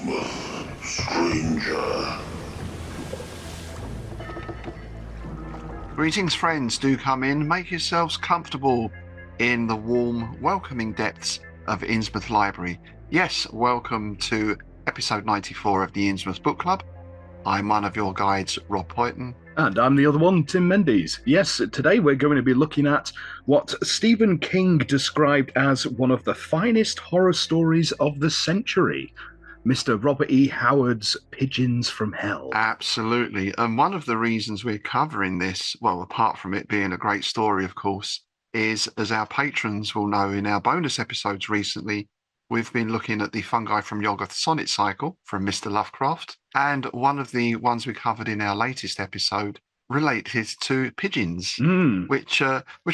Innsmouth, stranger. Greetings, friends. Do come in. Make yourselves comfortable in the warm, welcoming depths of Innsmouth Library. Yes, welcome to episode 94 of the Innsmouth Book Club. I'm one of your guides, Rob Poyton. And I'm the other one, Tim Mendes. Yes, today we're going to be looking at what Stephen King described as one of the finest horror stories of the century, Mr. Robert E. Howard's Pigeons from Hell. Absolutely. And one of the reasons we're covering this, well, apart from it being a great story, of course, is, as our patrons will know in our bonus episodes recently, we've been looking at the Fungi from Yoggoth Sonnet Cycle from Mr. Lovecraft. And one of the ones we covered in our latest episode related to pigeons, which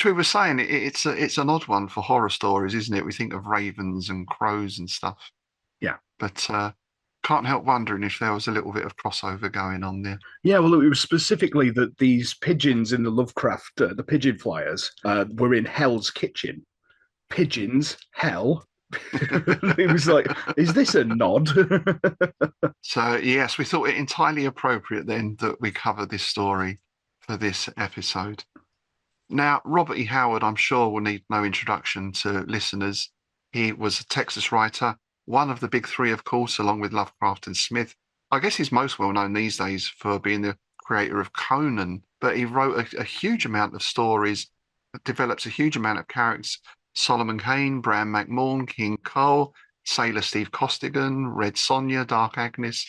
we were saying it's an odd one for horror stories, isn't it? We think of ravens and crows and stuff. Yeah. But can't help wondering if there was a little bit of crossover going on there. Yeah, well, it was specifically that these pigeons in the Lovecraft, the pigeon flyers, were in Hell's Kitchen. Pigeons, hell. It was like, is this a nod? So, yes, we thought it entirely appropriate then that we cover this story for this episode. Now, Robert E. Howard, I'm sure, will need no introduction to listeners. He was a Texas writer, one of the big three, of course, along with Lovecraft and Smith. I guess he's most well known these days for being the creator of Conan, but he wrote a huge amount of stories, develops a huge amount of characters. Solomon Kane, Bram McMahon, King Cole, Sailor Steve Costigan, Red Sonja, Dark Agnes.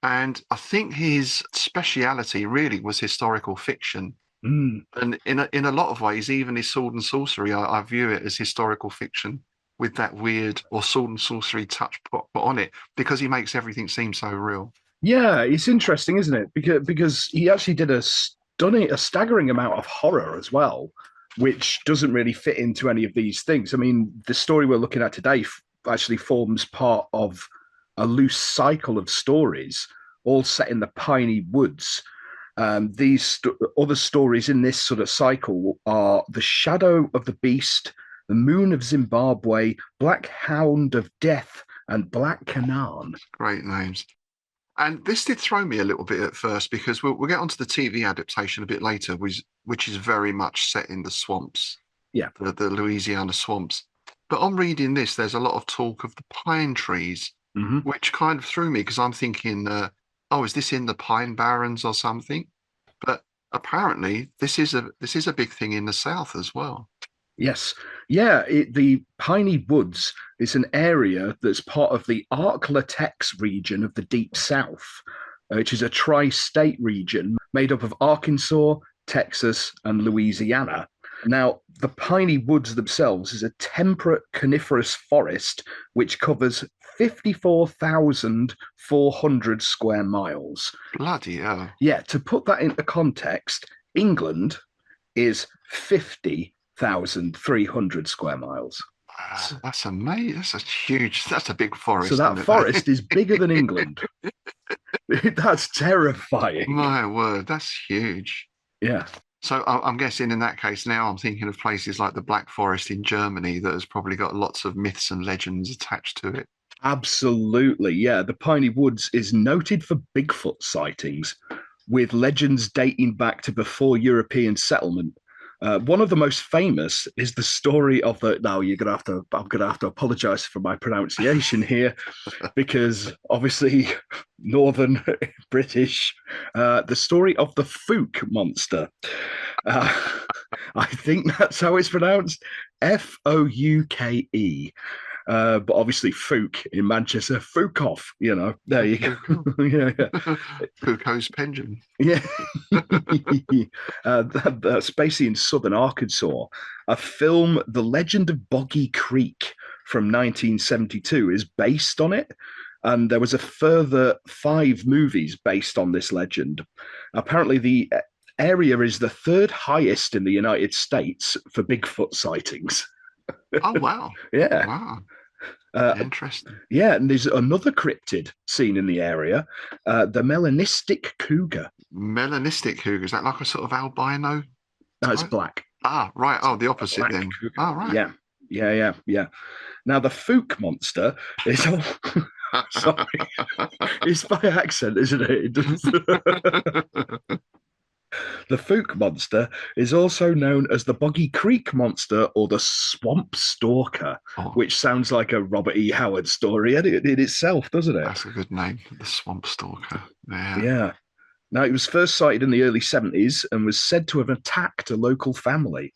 And I think his speciality really was historical fiction. And in a lot of ways, even his Sword and Sorcery, I view it as historical fiction with that weird or sword and sorcery touch put on it, because he makes everything seem so real. Yeah, it's interesting, isn't it? Because he actually did a staggering amount of horror as well, which doesn't really fit into any of these things. I mean, the story we're looking at today actually forms part of a loose cycle of stories, all set in the Piney Woods. These other stories in this sort of cycle are The Shadow of the Beast, The Moon of Zimbabwe, Black Hound of Death, and Black Canaan. Great names. And this did throw me a little bit at first, because we'll get onto the TV adaptation a bit later, which is very much set in the swamps. Yeah. The Louisiana swamps. But on reading this, there's a lot of talk of the pine trees, which kind of threw me, because I'm thinking, is this in the Pine Barrens or something? But apparently this is a big thing in the South as well. Yes. Yeah, the Piney Woods is an area that's part of the Ark-La-Tex region of the Deep South, which is a tri-state region made up of Arkansas, Texas, and Louisiana. Now, the Piney Woods themselves is a temperate coniferous forest which covers 54,400 square miles. Bloody hell. Yeah, to put that into context, England is 50,300 square miles. That's amazing. That's a big forest. So that forest is bigger than England. That's terrifying. My word, that's huge. Yeah. So I'm guessing in that case now I'm thinking of places like the Black Forest in Germany that has probably got lots of myths and legends attached to it. Absolutely, yeah. The Piney Woods is noted for Bigfoot sightings, with legends dating back to before European settlement. One of the most famous is the story of the. Now I'm gonna have to apologise for my pronunciation here, because obviously Northern British. The story of the Fook monster. I think that's how it's pronounced. Fouke. But obviously Fook in Manchester, Fook off, there you go. Yeah. Foucault's pension. Yeah. That's basically in southern Arkansas. A film, The Legend of Boggy Creek from 1972, is based on it. And there was a further 5 movies based on this legend. Apparently the area is the 3rd highest in the United States for Bigfoot sightings. Oh, wow. Yeah. Wow. Interesting. Yeah, and there's another cryptid seen in the area, the melanistic cougar. Melanistic cougar, is that like a sort of albino? No, it's black. Ah, right. Oh, the opposite Black then. cougar. Oh, right. Yeah. Now, the Fook monster is Sorry. It's by accent, isn't it? The Fook monster is also known as the Boggy Creek monster or the Swamp Stalker, Oh, which sounds like a Robert E. Howard story in itself, doesn't it? that's a good name, the Swamp Stalker. Yeah. Yeah. Now, it was first sighted in the early 70s and was said to have attacked a local family.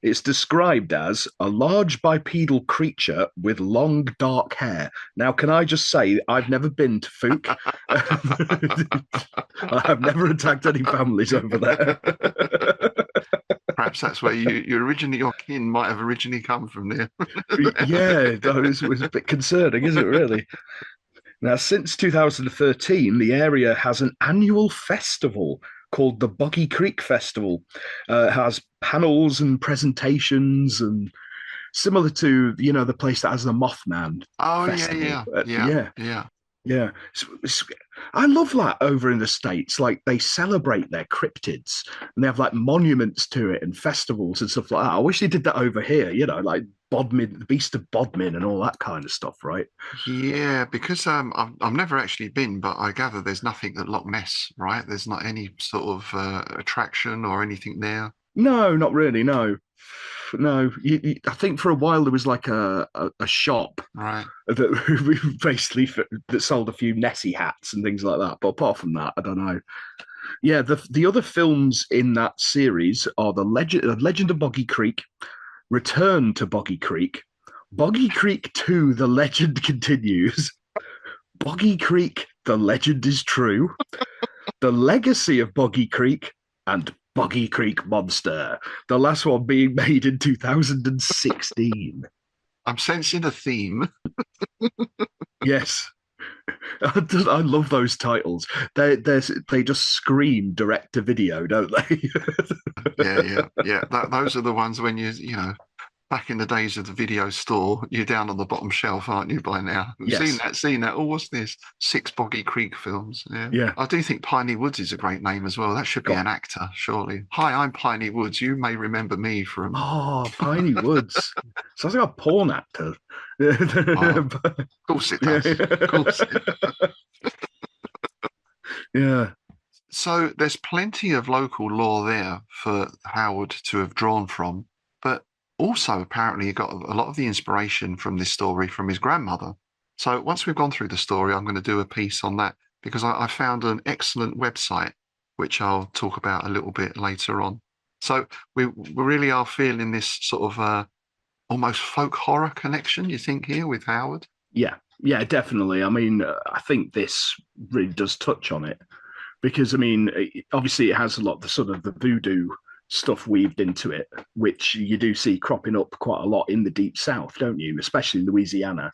It's described as a large bipedal creature with long, dark hair. Now, can I just say, I've never been to Fook. I've never attacked any families over there. Perhaps that's where your kin might have originally come from there. Yeah, it was a bit concerning, isn't it, really? Now, since 2013, the area has an annual festival called the Boggy Creek Festival. It has panels and presentations, and similar to the place that has the Mothman Oh, festival. yeah. Yeah. I love that over in the States. Like, they celebrate their cryptids and they have like monuments to it and festivals and stuff like that. I wish they did that over here, like Bodmin, the Beast of Bodmin and all that kind of stuff, right? Yeah, because I've never actually been, but I gather there's nothing at Loch Ness, right? There's not any sort of attraction or anything there. No, not really. No. I think for a while there was like a shop Right. that basically that sold a few Nessie hats and things like that. But apart from that, I don't know. Yeah, the other films in that series are the Legend of Boggy Creek, Return to Boggy Creek, Boggy Creek 2: The Legend Continues, Boggy Creek: The Legend is True, The Legacy of Boggy Creek, and Boggy Creek Monster, the last one being made in 2016. I'm sensing a theme. Yes. I love those titles. They just scream direct to video, don't they? Yeah. Those are the ones when back in the days of the video store, you're down on the bottom shelf, aren't you, by now? Yes. Seen that. Oh, what's this? 6 Boggy Creek films. Yeah. I do think Piney Woods is a great name as well. That should be an actor, surely. Hi, I'm Piney Woods. You may remember me from... Oh, Piney Woods. Sounds like a porn actor. Of course it does. Of course it does. Yeah. So there's plenty of local lore there for Howard to have drawn from, but also apparently he got a lot of the inspiration from this story from his grandmother. So once we've gone through the story, I'm going to do a piece on that because I found an excellent website, which I'll talk about a little bit later on. So we really are feeling this sort of almost folk horror connection, you think, here with Howard? Yeah, definitely. I mean, I think this really does touch on it because, I mean, obviously it has a lot of the sort of the voodoo stuff weaved into it, which you do see cropping up quite a lot in the Deep South, don't you? Especially in Louisiana.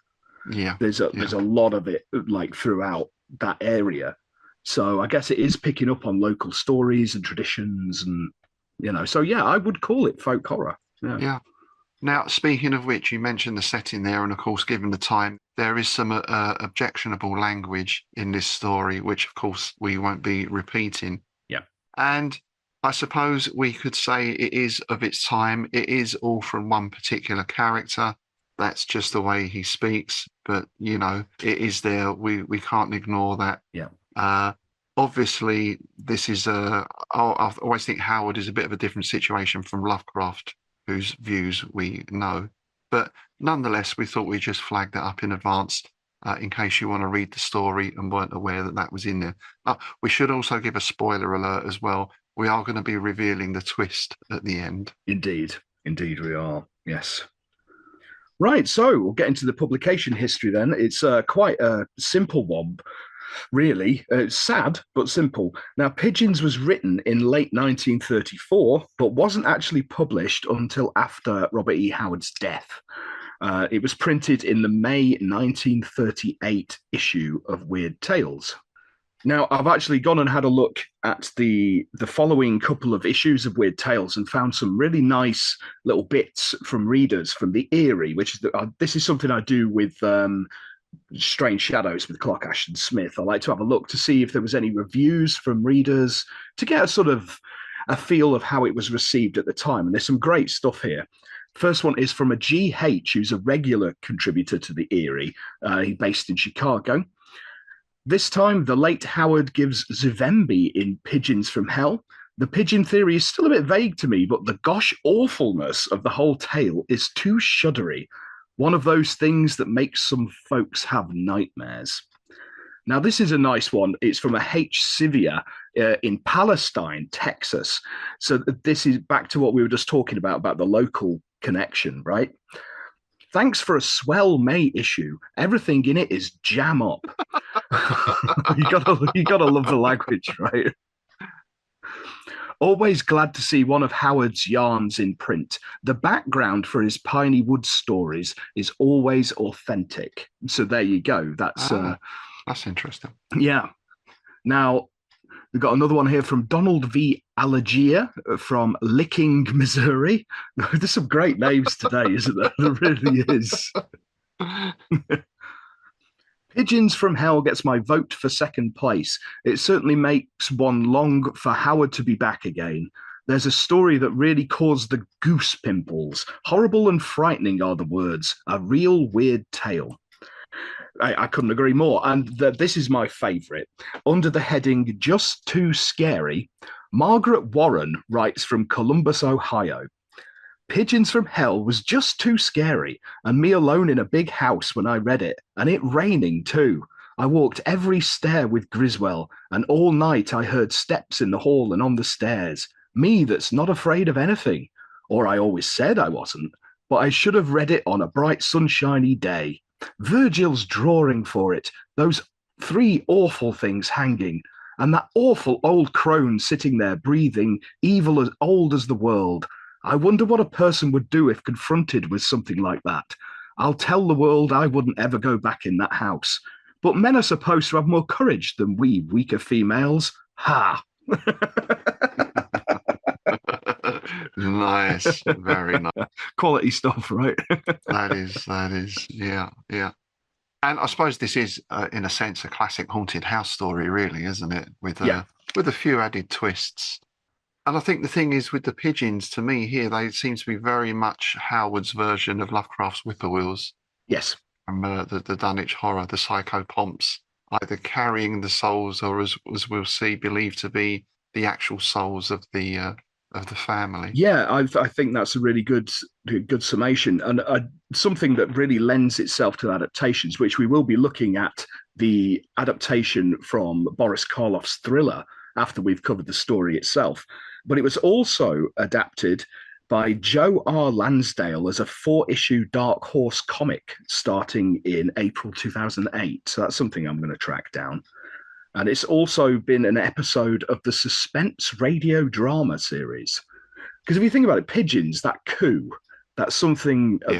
Yeah. There's a lot of it like throughout that area. So I guess it is picking up on local stories and traditions and, so yeah, I would call it folk horror. Yeah. Now, speaking of which, you mentioned the setting there, and of course, given the time, there is some objectionable language in this story, which of course we won't be repeating. Yeah. And I suppose we could say it is of its time. It is all from one particular character. That's just the way he speaks. But, it is there. We can't ignore that. Yeah. Obviously, this is I always think Howard is a bit of a different situation from Lovecraft, whose views we know. But nonetheless, we thought we'd just flag that up in advance in case you want to read the story and weren't aware that was in there. We should also give a spoiler alert as well. We are going to be revealing the twist at the end. Indeed we are. Yes. Right, so we'll get into the publication history then. It's quite a simple one, really. It's sad, but simple. Now, Pigeons was written in late 1934, but wasn't actually published until after Robert E. Howard's death. It was printed in the May 1938 issue of Weird Tales. Now, I've actually gone and had a look at the following couple of issues of Weird Tales and found some really nice little bits from readers from the Eerie, which is this is something I do with Strange Shadows with Clark Ashton Smith. I like to have a look to see if there was any reviews from readers to get a sort of a feel of how it was received at the time. And there's some great stuff here. First one is from a GH, who's a regular contributor to the Eerie. He's based in Chicago. This time, the late Howard gives Zuvembi in Pigeons from Hell. The pigeon theory is still a bit vague to me, but the gosh awfulness of the whole tale is too shuddery. One of those things that makes some folks have nightmares. Now, this is a nice one. It's from a H. Sivia in Palestine, Texas. So this is back to what we were just talking about the local connection, right? Thanks for a swell May issue. Everything in it is jam up. you gotta love the language, right? Always glad to see one of Howard's yarns in print. The background for his Piney Woods stories is always authentic. So there you go. That's interesting. Yeah. Now, we've got another one here from Donald V. Alagia from Licking, Missouri. There's some great names today, isn't there? There really is. Pigeons from Hell gets my vote for second place. It certainly makes one long for Howard to be back again. There's a story that really caused the goose pimples. Horrible and frightening are the words. A real weird tale. I couldn't agree more. And this is my favourite. Under the heading, Just Too Scary, Margaret Warren writes from Columbus, Ohio. Pigeons from Hell was just too scary, and me alone in a big house when I read it, and it raining too. I walked every stair with Griswell, and all night I heard steps in the hall and on the stairs. Me that's not afraid of anything. Or I always said I wasn't, but I should have read it on a bright sunshiny day. Virgil's drawing for it, those three awful things hanging, and that awful old crone sitting there breathing, evil as old as the world. I wonder what a person would do if confronted with something like that. I'll tell the world I wouldn't ever go back in that house. But men are supposed to have more courage than we weaker females. Ha! Nice, very nice. Quality stuff, right? That is, yeah. And I suppose this is, in a sense, a classic haunted house story, really, isn't it? With a few added twists. And I think the thing is with the pigeons, to me here, they seem to be very much Howard's version of Lovecraft's Whippoorwills. Yes. From the Dunwich Horror, the psychopomps, either carrying the souls or, as we'll see, believed to be the actual souls of the family. Yeah, I think that's a really good summation, and something that really lends itself to adaptations, which we will be looking at the adaptation from Boris Karloff's Thriller after we've covered the story itself. But it was also adapted by Joe R. Lansdale as a 4-issue Dark Horse comic starting in April 2008. So that's something I'm going to track down. And it's also been an episode of the suspense radio drama series. Because if you think about it, Pigeons, that coo, that's something they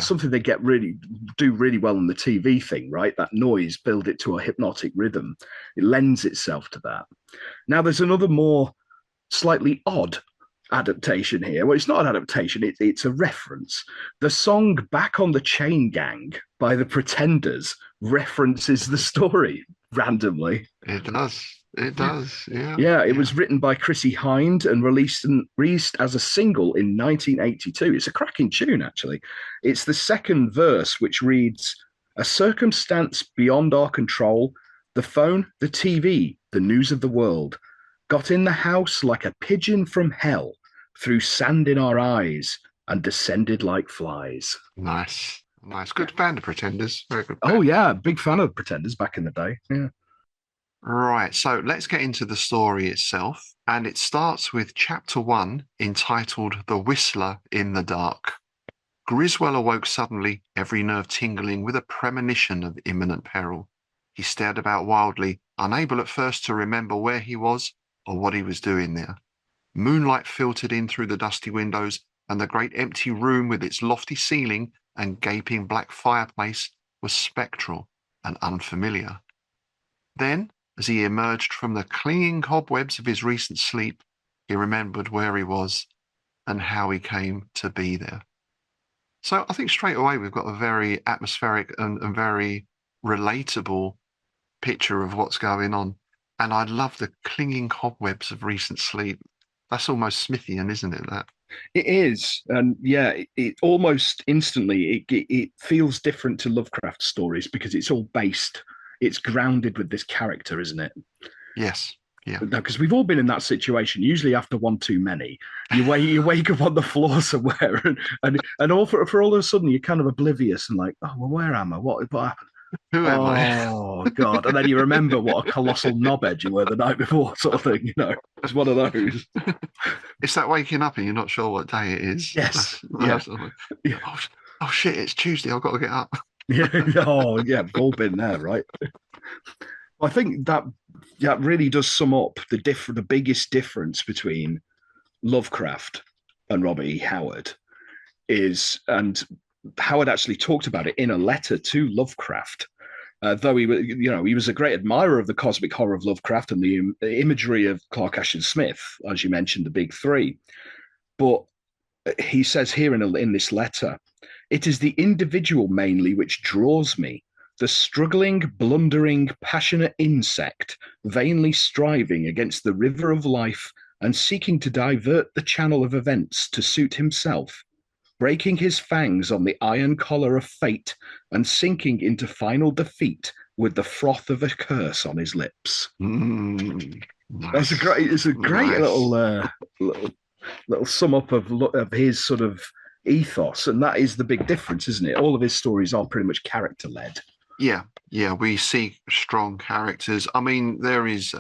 do really well in the TV thing, right? That noise, build it to a hypnotic rhythm. It lends itself to that. Now, there's another more slightly odd adaptation here. Well, it's not an adaptation, it's a reference. The song Back on the Chain Gang by the Pretenders references the story randomly. It does, yeah. Yeah, it was written by Chrissy Hind and released as a single in 1982. It's a cracking tune, actually. It's the second verse, which reads, "A circumstance beyond our control, the phone, the TV, the news of the world, got in the house like a pigeon from hell, threw sand in our eyes, and descended like flies." Nice. Good band, the Pretenders. Very good band. Oh, yeah. Big fan of Pretenders back in the day. Yeah. Right. So let's get into the story itself. And it starts with chapter 1, entitled The Whistler in the Dark. Griswell awoke suddenly, every nerve tingling with a premonition of imminent peril. He stared about wildly, unable at first to remember where he was or what he was doing there. Moonlight filtered in through the dusty windows, and the great empty room with its lofty ceiling and gaping black fireplace was spectral and unfamiliar. Then, as he emerged from the clinging cobwebs of his recent sleep, he remembered where he was and how he came to be there. So I think straight away we've got a very atmospheric and very relatable picture of what's going on. And I love the clinging cobwebs of recent sleep. That's almost Smithian, isn't it? That. It is, and yeah, it almost instantly it feels different to Lovecraft stories because it's all based, it's grounded with this character, isn't it? Yes. Yeah. Because we've all been in that situation. Usually, after one too many, you wake up on the floor somewhere, and all for all of a sudden you're kind of oblivious and like, oh well, where am I? What happened? Who am I? Oh God! And then you remember what a colossal knobhead you were the night before, sort of thing. It's one of those. It's that waking up and you're not sure what day it is. Yes. That's sort of like, Yeah. oh shit, it's Tuesday. I've got to get up. Yeah. Oh, yeah. We've all been there, right? I think that really does sum up the biggest difference between Lovecraft and Robert E. Howard is, and Howard actually talked about it in a letter to Lovecraft. Though he was a great admirer of the cosmic horror of Lovecraft and the imagery of Clark Ashton Smith, as you mentioned, the big three. But he says here in this letter, it is the individual mainly which draws me, the struggling, blundering, passionate insect, vainly striving against the river of life and seeking to divert the channel of events to suit himself, breaking his fangs on the iron collar of fate and sinking into final defeat with the froth of a curse on his lips. Nice. It's a great little sum up of his sort of ethos, and that is the big difference, isn't it? All of his stories are pretty much character led. Yeah, we see strong characters. I mean, there is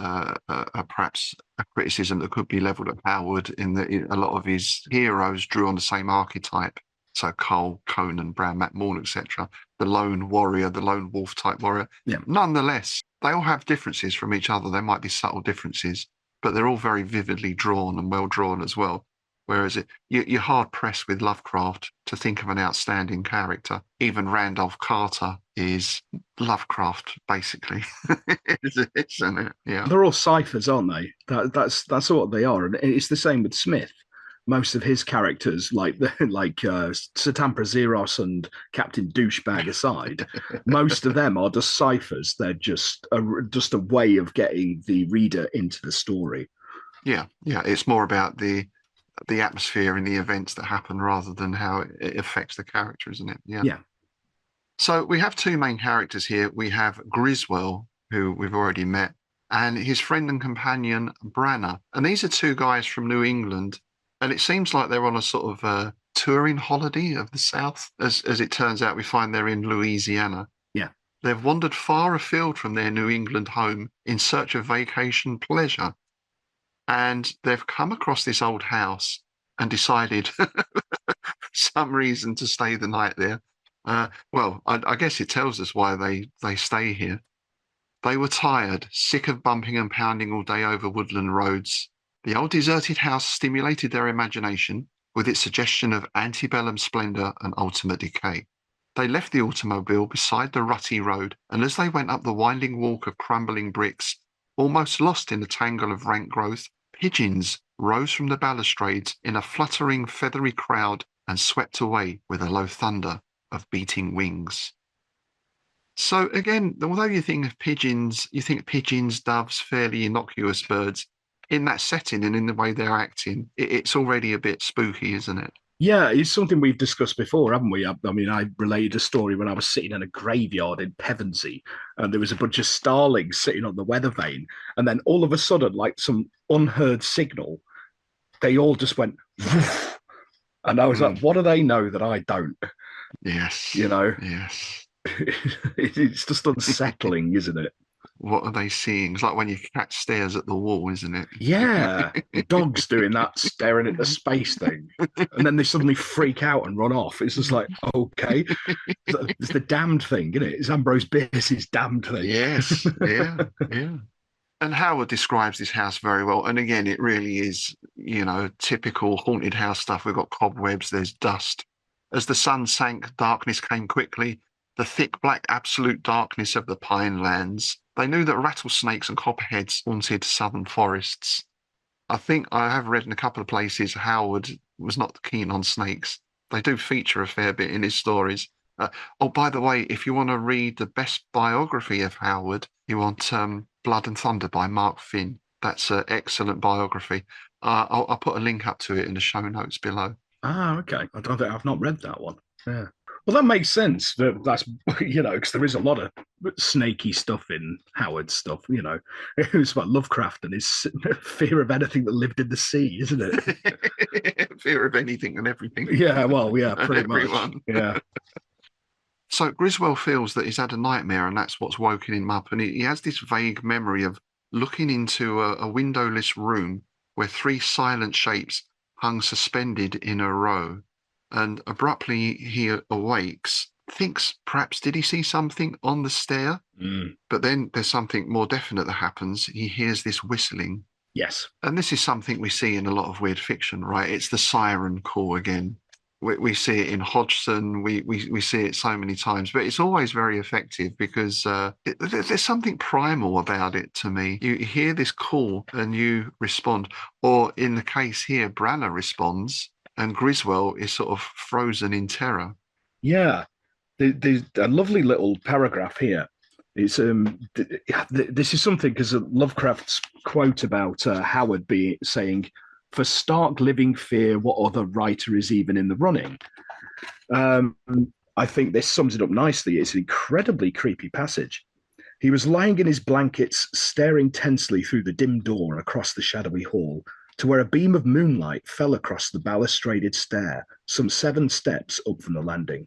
perhaps a criticism that could be levelled at Howard in that a lot of his heroes drew on the same archetype. So Cole, Conan, Brown, Matt Morn, etc. The lone warrior, the lone wolf type warrior. Yeah. Nonetheless, they all have differences from each other. There might be subtle differences, but they're all very vividly drawn and well drawn as well. Whereas you're hard pressed with Lovecraft to think of an outstanding character. Even Randolph Carter is Lovecraft, basically, isn't it? Yeah, they're all ciphers, aren't they? That's what they are, and it's the same with Smith. Most of his characters, like Sir Tampra Zeros and Captain Douchebag aside, most of them are just ciphers. They're just a way of getting the reader into the story. Yeah. It's more about the atmosphere and the events that happen rather than how it affects the character, isn't it? Yeah. So we have two main characters here. We have Griswold, who we've already met, and his friend and companion, Branner. And these are two guys from New England. And it seems like they're on a sort of touring holiday of the South. As it turns out, we find they're in Louisiana. Yeah. They've wandered far afield from their New England home in search of vacation pleasure. And they've come across this old house and decided for some reason to stay the night there. Well, I guess it tells us why they stay here. They were tired, sick of bumping and pounding all day over woodland roads. The old deserted house stimulated their imagination with its suggestion of antebellum splendor and ultimate decay. They left the automobile beside the rutty road, and as they went up the winding walk of crumbling bricks, almost lost in the tangle of rank growth, pigeons rose from the balustrades in a fluttering, feathery crowd and swept away with a low thunder of beating wings. So again, although you think pigeons, doves, fairly innocuous birds, in that setting and in the way they're acting, it's already a bit spooky, isn't it? Yeah, it's something we've discussed before, haven't we? I mean, I related a story when I was sitting in a graveyard in Pevensey, and there was a bunch of starlings sitting on the weather vane, and then all of a sudden, like some unheard signal, they all just went, woof, and I was like, what do they know that I don't? Yes. Yes. It's just unsettling, isn't it? What are they seeing? It's like when your cat stares at the wall, isn't it? Yeah, the dog's doing that, staring at the space thing, and then they suddenly freak out and run off. It's just like, okay, it's the damned thing, isn't it? It's Ambrose Bierce's damned thing. Yes, yeah. And Howard describes this house very well. And again, it really is, typical haunted house stuff. We've got cobwebs, there's dust. As the sun sank, darkness came quickly. The thick black absolute darkness of the pine lands. They knew that rattlesnakes and copperheads haunted southern forests. I think I have read in a couple of places Howard was not keen on snakes. They do feature a fair bit in his stories. By the way, if you want to read the best biography of Howard, you want Blood and Thunder by Mark Finn. That's an excellent biography. I'll put a link up to it in the show notes below. Ah, okay. I don't think I've not read that one. Yeah. Well, that makes sense. That's because there is a lot of snaky stuff in Howard's stuff. It was about Lovecraft and his fear of anything that lived in the sea, isn't it? Fear of anything and everything. Yeah. Well, yeah, And pretty much. everyone. Yeah. So Griswold feels that he's had a nightmare, and that's what's woken him up. And he has this vague memory of looking into a windowless room where 3 silent shapes hung suspended in a row. And abruptly he awakes, thinks perhaps did he see something on the stair? But then there's something more definite that happens. He hears this whistling. Yes. And this is something we see in a lot of weird fiction, right? It's the siren call again. We see it in Hodgson. We see it so many times, but it's always very effective because there's something primal about it to me. You hear this call and you respond. Or in the case here, Branagh responds and Griswold is sort of frozen in terror. Yeah. There's a lovely little paragraph here. It's this is something because Lovecraft's quote about Howard saying, "For stark living fear, what other writer is even in the running?" I think this sums it up nicely. It's an incredibly creepy passage. He was lying in his blankets, staring tensely through the dim door across the shadowy hall to where a beam of moonlight fell across the balustraded stair, some 7 steps up from the landing.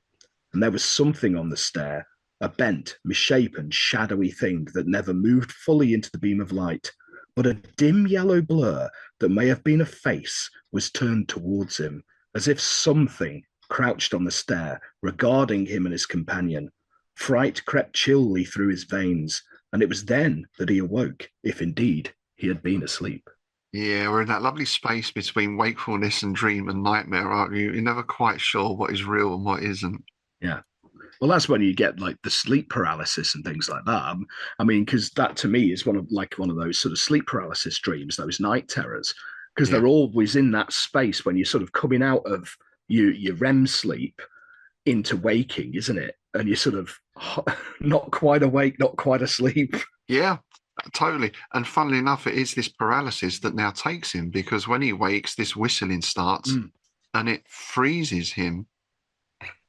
And there was something on the stair, a bent, misshapen, shadowy thing that never moved fully into the beam of light, but a dim yellow blur that may have been a face was turned towards him, as if something crouched on the stair, regarding him and his companion. Fright crept chilly through his veins, and it was then that he awoke, if indeed he had been asleep. Yeah, we're in that lovely space between wakefulness and dream and nightmare, aren't you? You're never quite sure what is real and what isn't. Yeah. Well, that's when you get like the sleep paralysis and things like that. I mean, because that to me is one of those sort of sleep paralysis dreams, those night terrors, because they're always in that space when you're sort of coming out of your REM sleep into waking, isn't it? And you're sort of not quite awake, not quite asleep. Yeah, totally. And funnily enough, it is this paralysis that now takes him, because when he wakes, this whistling starts and it freezes him.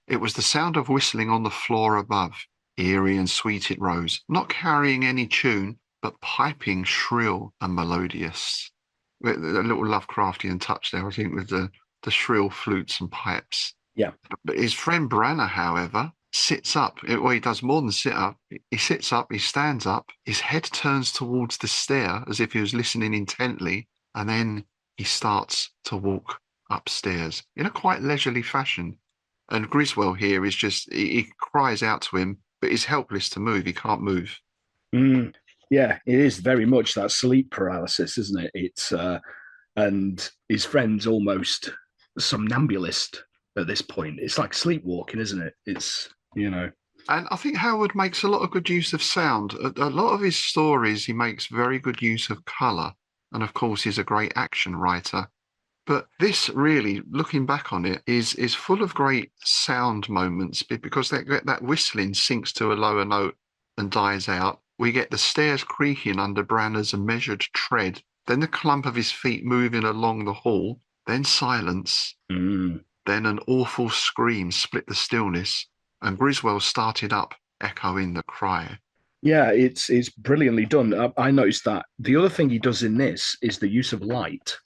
It was the sound of whistling on the floor above. Eerie and sweet it rose, not carrying any tune, but piping shrill and melodious. A little Lovecraftian touch there, I think, with the shrill flutes and pipes. Yeah. But his friend Branagh, however, sits up. Well, he does more than sit up. He sits up, he stands up, his head turns towards the stair as if he was listening intently, and then he starts to walk upstairs in a quite leisurely fashion. And Griswold here is just, he cries out to him, but he's helpless to move. He can't move. Yeah, it is very much that sleep paralysis, isn't it? It's and his friend's almost somnambulist at this point. It's like sleepwalking, isn't it? It's, And I think Howard makes a lot of good use of sound. A lot of his stories, he makes very good use of colour. And of course, he's a great action writer. But this really, looking back on it, is full of great sound moments because that whistling sinks to a lower note and dies out. We get the stairs creaking under Branagh's measured tread, then the clump of his feet moving along the hall, then silence, then an awful scream split the stillness, and Griswold started up, echoing the cry. Yeah, it's brilliantly done. I noticed that. The other thing he does in this is the use of light.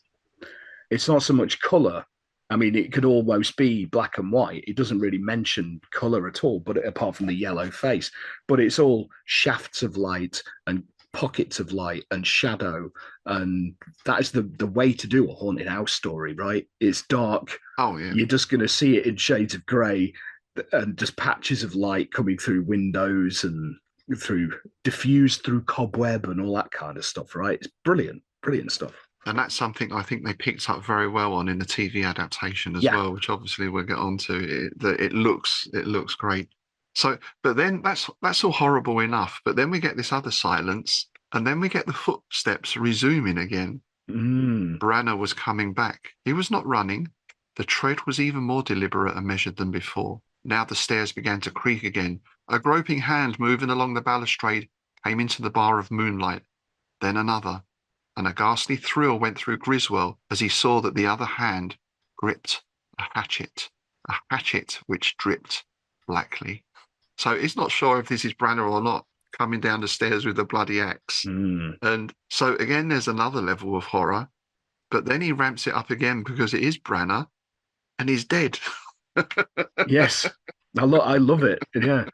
It's not so much colour. I mean, it could almost be black and white. It doesn't really mention colour at all, but apart from the yellow face. But it's all shafts of light and pockets of light and shadow. And that is the way to do a haunted house story, right? It's dark. Oh, yeah. You're just going to see it in shades of grey and just patches of light coming through windows and diffused through cobweb and all that kind of stuff, right? It's brilliant stuff. And that's something I think they picked up very well on in the TV adaptation as well, which obviously we'll get on to. It looks great. So, but then that's all horrible enough. But then we get this other silence, and then we get the footsteps resuming again. Branagh was coming back. He was not running. The tread was even more deliberate and measured than before. Now the stairs began to creak again. A groping hand moving along the balustrade came into the bar of moonlight. Then another. and a ghastly thrill went through Griswold as he saw that the other hand gripped a hatchet which dripped blackly. So he's not sure if this is Branner or not, coming down the stairs with a bloody axe. And so again, there's another level of horror, but then he ramps it up again because it is Branner and he's dead. Yes, I love it. Yeah.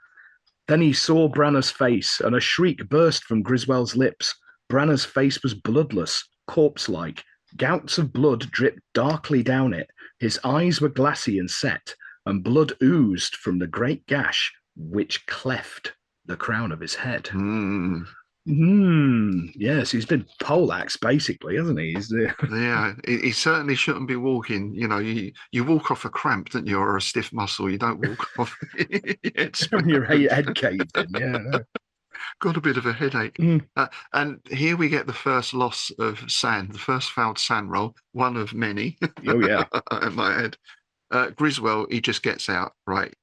Then he saw Branner's face, and a shriek burst from Griswold's lips. Branner's face was bloodless, corpse-like. Gouts of blood dripped darkly down it. His eyes were glassy and set, and blood oozed from the great gash which cleft the crown of his head. Yes, he's been poleaxed, basically, hasn't he? Yeah, he certainly shouldn't be walking. You know, you walk off a cramp, don't you, or a stiff muscle. You don't walk off your head caved in. Yeah, got a bit of a headache. And here we get the first loss of sand, the first fouled sand roll, one of many. Oh yeah, in my head. Griswold, he just gets out, right?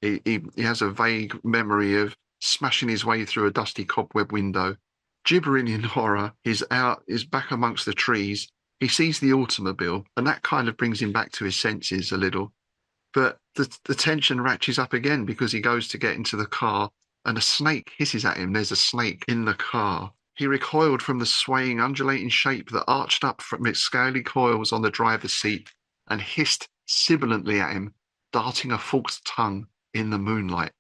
He has a vague memory of smashing his way through a dusty cobweb window. Gibbering in horror, he's back amongst the trees. He sees the automobile, and that kind of brings him back to his senses a little. But the tension ratchets up again because he goes to get into the car, and a snake hisses at him. There's a snake in the car. He recoiled from the swaying, undulating shape that arched up from its scaly coils on the driver's seat and hissed sibilantly at him, darting a forked tongue in the moonlight.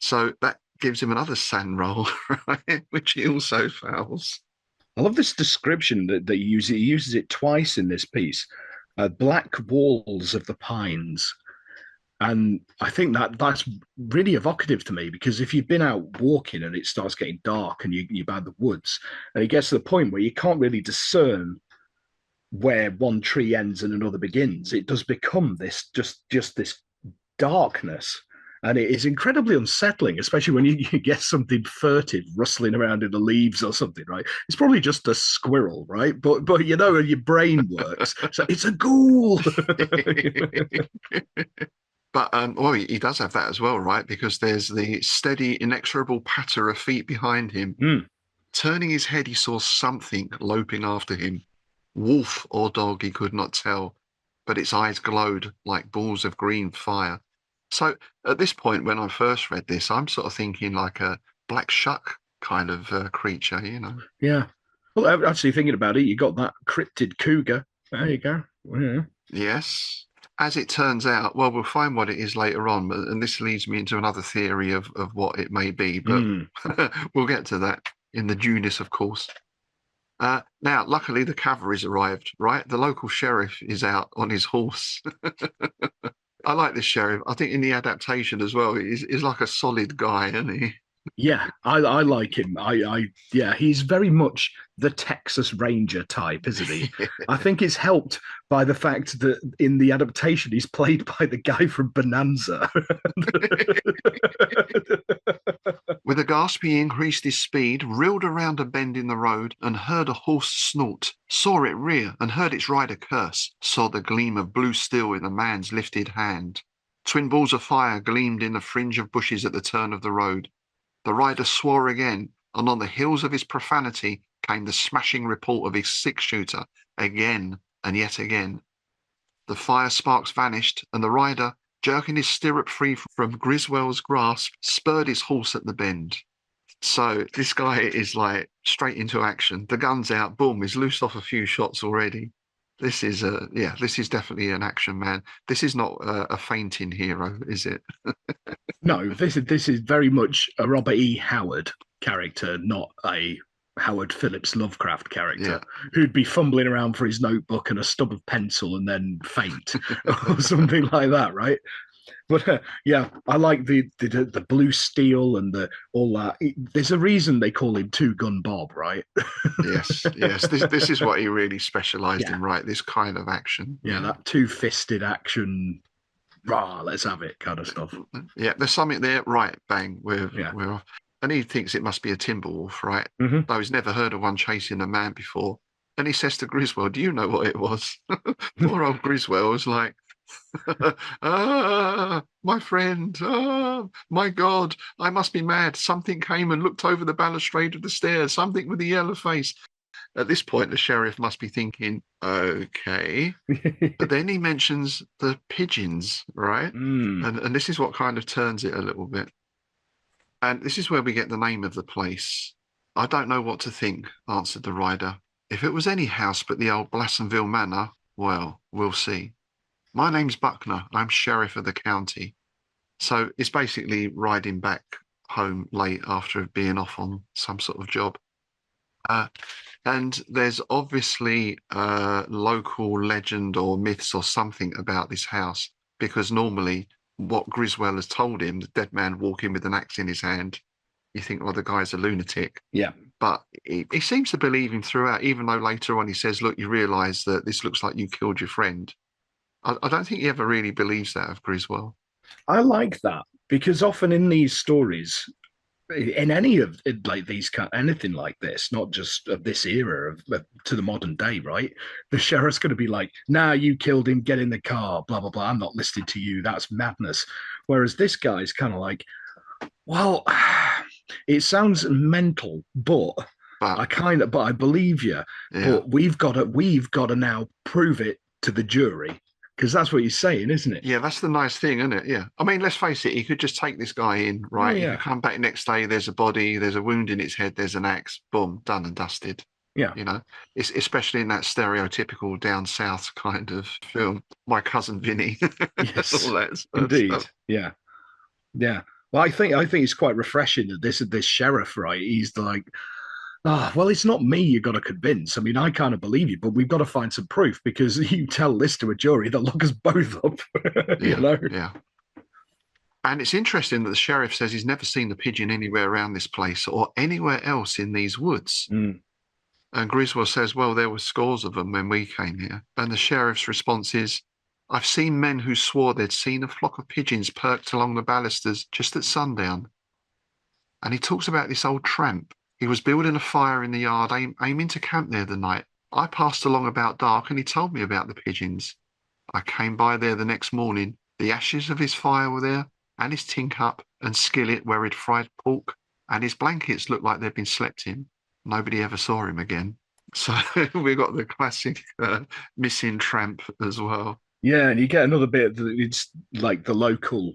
So that gives him another sand roll, right, which he also fouls. I love this description that he uses. He uses it twice in this piece. Black walls of the pines. And I think that's really evocative to me, because if you've been out walking and it starts getting dark and you're by the woods, and it gets to the point where you can't really discern where one tree ends and another begins, it does become this just this darkness. And it is incredibly unsettling, especially when you get something furtive rustling around in the leaves or something, right? It's probably just a squirrel, right? But you know, your brain works. So it's a ghoul. But well, he does have that as well, right? Because there's the steady, inexorable patter of feet behind him. Turning his head, he saw something loping after him. Wolf or dog, he could not tell, but its eyes glowed like balls of green fire. So at this point, when I first read this, I'm sort of thinking like a black shuck kind of creature, you know? Yeah. Well, actually thinking about it, you got that cryptid cougar. There you go. Yeah. Yes. As it turns out, well, we'll find what it is later on, and this leads me into another theory of what it may be, but we'll get to that in the Junis, of course. Now, luckily, the cavalry's arrived, right? The local sheriff is out on his horse. I like this sheriff. I think in the adaptation as well, he's like a solid guy, isn't he? Yeah, I like him. Yeah, he's very much the Texas Ranger type, isn't he? I think it's helped by the fact that in the adaptation, he's played by the guy from Bonanza. With a gasp, he increased his speed, reeled around a bend in the road, and heard a horse snort, saw it rear, and heard its rider curse, saw the gleam of blue steel in the man's lifted hand. Twin balls of fire gleamed in the fringe of bushes at the turn of the road. The rider swore again, and on the heels of his profanity came the smashing report of his six-shooter, again and yet again. The fire sparks vanished, and the rider, jerking his stirrup free from Griswold's grasp, spurred his horse at the bend. So this guy is like straight into action. The gun's out, boom, he's loosed off a few shots already. This is this is definitely an action man. This is not a fainting hero, is it? No, this is very much a Robert E. Howard character, not a Howard Phillips Lovecraft character who'd be fumbling around for his notebook and a stub of pencil and then faint or something like that, right? But yeah, I like the blue steel and all that. There's a reason they call him Two Gun Bob, right? Yes. This is what he really specialised in, right? This kind of action. Yeah, that two-fisted action. Rah, let's have it kind of stuff. Yeah, there's something there. Right, bang, we're off. And he thinks it must be a timber wolf, right? Though he's never heard of one chasing a man before. And he says to Griswold, "Do you know what it was?" Poor old Griswold was like, my friend, my God, I must be mad. Something came and looked over the balustrade of the stairs, something with a yellow face. at this point, the sheriff must be thinking, okay. But then he mentions the pigeons, right? And this is what kind of turns it a little bit. And this is where we get the name of the place. I don't know what to think, answered the rider. If it was any house but the old Blassonville Manor, well, we'll see. My name's Buckner. I'm sheriff of the county. So it's basically riding back home late after being off on some sort of job. And there's obviously local legend or myths or something about this house, because normally what Griswold has told him, the dead man walking with an axe in his hand, you think, well, the guy's a lunatic. Yeah. But he seems to believe him throughout, even though later on he says, look, you realise that this looks like you killed your friend. I don't think he ever really believes that of Griswold. I like that, because often in these stories, in any of like these anything like this, not just of this era of to the modern day, right? The sheriff's going to be like, "Nah, you killed him. Get in the car. Blah blah blah. I'm not listening to you. That's madness." Whereas this guy's kind of like, "Well, it sounds mental, but I believe you. Yeah. But we've got to now prove it to the jury." Because that's what he's saying, isn't it? Yeah, that's the nice thing, isn't it? Yeah. I mean, let's face it, he could just take this guy in, right? Yeah. He could come back next day, there's a body, there's a wound in its head, there's an axe, boom, done and dusted. Yeah. You know, it's especially in that stereotypical down south kind of film, My Cousin Vinny. Yes, all that indeed. stuff. Yeah. Yeah. Well, I think it's quite refreshing that this sheriff, right? He's like, well, it's not me you got to convince. I mean, I kind of believe you, but we've got to find some proof, because you tell this to a jury, they'll look us both up. You know? Yeah. And it's interesting that the sheriff says he's never seen the pigeon anywhere around this place or anywhere else in these woods. And Griswold says, well, there were scores of them when we came here. And the sheriff's response is, I've seen men who swore they'd seen a flock of pigeons perked along the balusters just at sundown. And he talks about this old tramp. He was building a fire in the yard, aiming to camp there the night. I passed along about dark and he told me about the pigeons. I came by there the next morning. The ashes of his fire were there, and his tin cup and skillet where he'd fried pork, and his blankets looked like they'd been slept in. Nobody ever saw him again. So we've got the classic missing tramp as well. Yeah, and you get another bit that it's like the local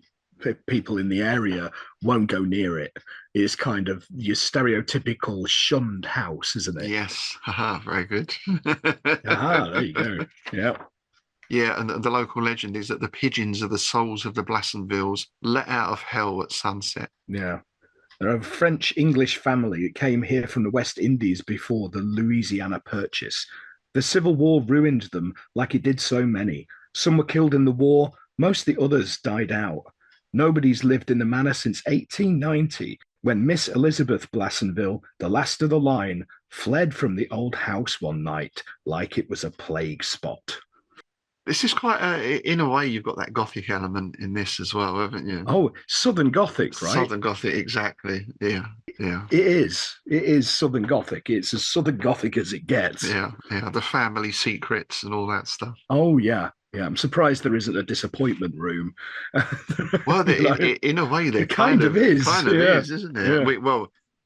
people in the area won't go near it. It's kind of your stereotypical shunned house, isn't it? Yes. Very good. There you go. Yeah. Yeah, and the local legend is that the pigeons are the souls of the Blassonvilles let out of hell at sunset. Yeah. They're a French-English family that came here from the West Indies before the Louisiana Purchase. The Civil War ruined them like it did so many. Some were killed in the war, most of the others died out. Nobody's lived in the manor since 1890, when Miss Elizabeth Blassonville, the last of the line, fled from the old house one night like it was a plague spot. This is quite, in a way, you've got that Gothic element in this as well, haven't you? Oh, Southern Gothic, right? Southern Gothic, exactly. Yeah. It is Southern Gothic. It's as Southern Gothic as it gets. Yeah. The family secrets and all that stuff. Oh, yeah. Yeah, I'm surprised there isn't a disappointment room. Well, in a way, there kind of is. Kind of is, isn't it? Yeah.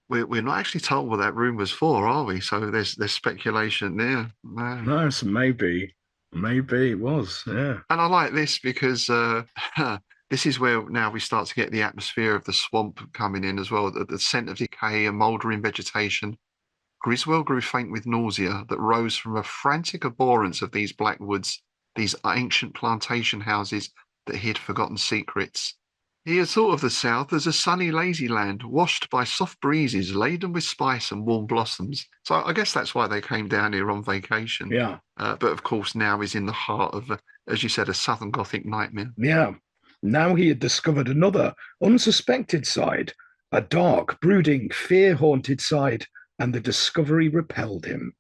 We're not actually told what that room was for, are we? So there's speculation there. No, so maybe it was. Yeah. And I like this because this is where now we start to get the atmosphere of the swamp coming in as well. The scent of decay and mouldering vegetation. Griswold grew faint with nausea that rose from a frantic abhorrence of these black woods, these ancient plantation houses that hid forgotten secrets. He had thought of the South as a sunny, lazy land, washed by soft breezes, laden with spice and warm blossoms. So I guess that's why they came down here on vacation. Yeah. But of course, now he's in the heart of, as you said, a Southern Gothic nightmare. Yeah. Now he had discovered another unsuspected side, a dark, brooding, fear-haunted side, and the discovery repelled him.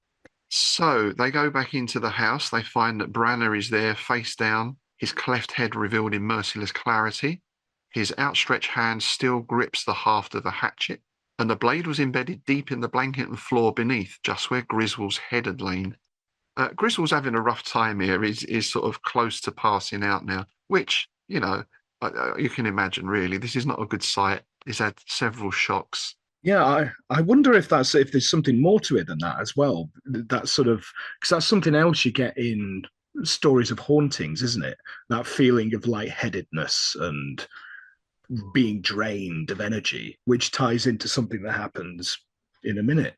So they go back into the house. They find that Branner is there, face down, his cleft head revealed in merciless clarity. His outstretched hand still grips the haft of a hatchet, and the blade was embedded deep in the blanket and floor beneath, just where Griswold's head had lain. Griswold's having a rough time here. He's sort of close to passing out now, which, you know, you can imagine, really. This is not a good sight. He's had several shocks. Yeah, I wonder if there's something more to it than that as well. That sort of because that's something else you get in stories of hauntings, isn't it? That feeling of lightheadedness and being drained of energy, which ties into something that happens in a minute.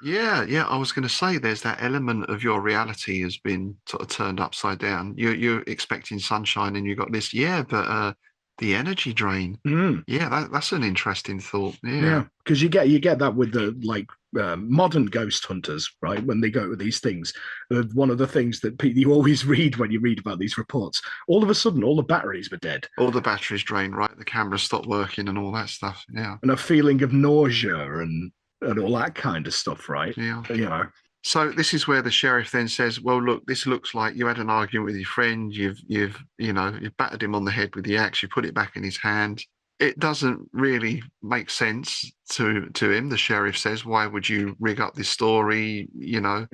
Yeah, yeah. I was going to say there's that element of your reality has been sort of turned upside down. You're expecting sunshine and you got this. Yeah, but the energy drain. Mm. Yeah, that's an interesting thought. Yeah, Yeah, because you get that with the modern ghost hunters, right? When they go to these things, one of the things that you always read when you read about these reports, all of a sudden, all the batteries were dead, all the batteries drained, right? The cameras stopped working and all that stuff. Yeah, and a feeling of nausea and all that kind of stuff, right? yeah. You know, So this is where the sheriff then says, "Well, look, this looks like you had an argument with your friend. You've battered him on the head with the axe. You put it back in his hand. It doesn't really make sense to him." The sheriff says, "Why would you rig up this story?" yeah.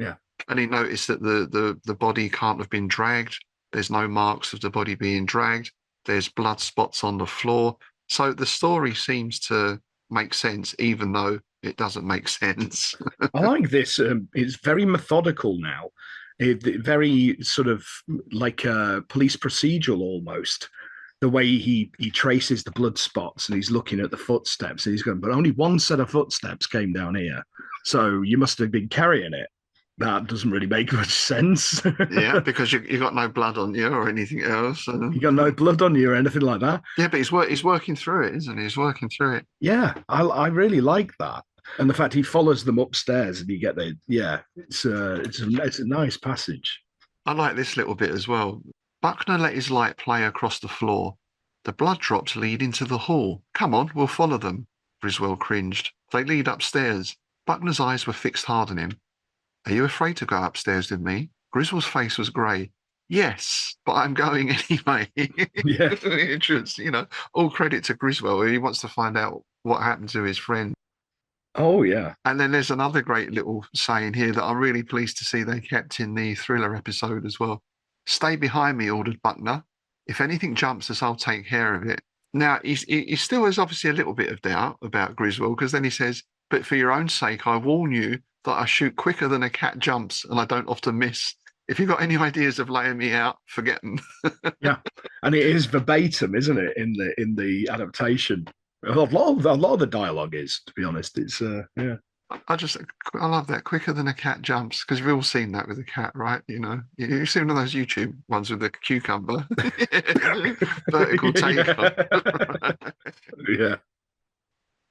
And he noticed that the body can't have been dragged. There's no marks of the body being dragged. There's blood spots on the floor. So the story seems to make sense, even though it doesn't make sense. I like this. It's very methodical now. Very sort of like a police procedural almost. The way he traces the blood spots and he's looking at the footsteps and he's going, but only one set of footsteps came down here. So you must have been carrying it. That doesn't really make much sense. Yeah, because you got no blood on you or anything else. You got no blood on you or anything like that. Yeah, but he's working through it, isn't he? He's working through it. Yeah, I really like that. And the fact he follows them upstairs and you get the yeah, it's a nice passage. I like this little bit as well. Buckner let his light play across the floor. The blood drops lead into the hall. Come on, we'll follow them. Griswold cringed. They lead upstairs. Buckner's eyes were fixed hard on him. Are you afraid to go upstairs with me? Griswold's face was grey. Yes, but I'm going anyway. Yeah. Entrance, all credit to Griswold. He wants to find out what happened to his friend. Oh yeah. And then there's another great little saying here that I'm really pleased to see they kept in the thriller episode as well. Stay behind me, ordered Buckner. If anything jumps us, I'll take care of it. Now, he still has obviously a little bit of doubt about Griswold because then he says, but for your own sake, I warn you that I shoot quicker than a cat jumps and I don't often miss. If you've got any ideas of laying me out, forget them. Yeah. And it is verbatim, isn't it, in the adaptation? A lot of the dialogue is, to be honest. It's yeah. I love that, quicker than a cat jumps, because we've all seen that with a cat, right? You've seen one of those YouTube ones with the cucumber vertical take. Yeah.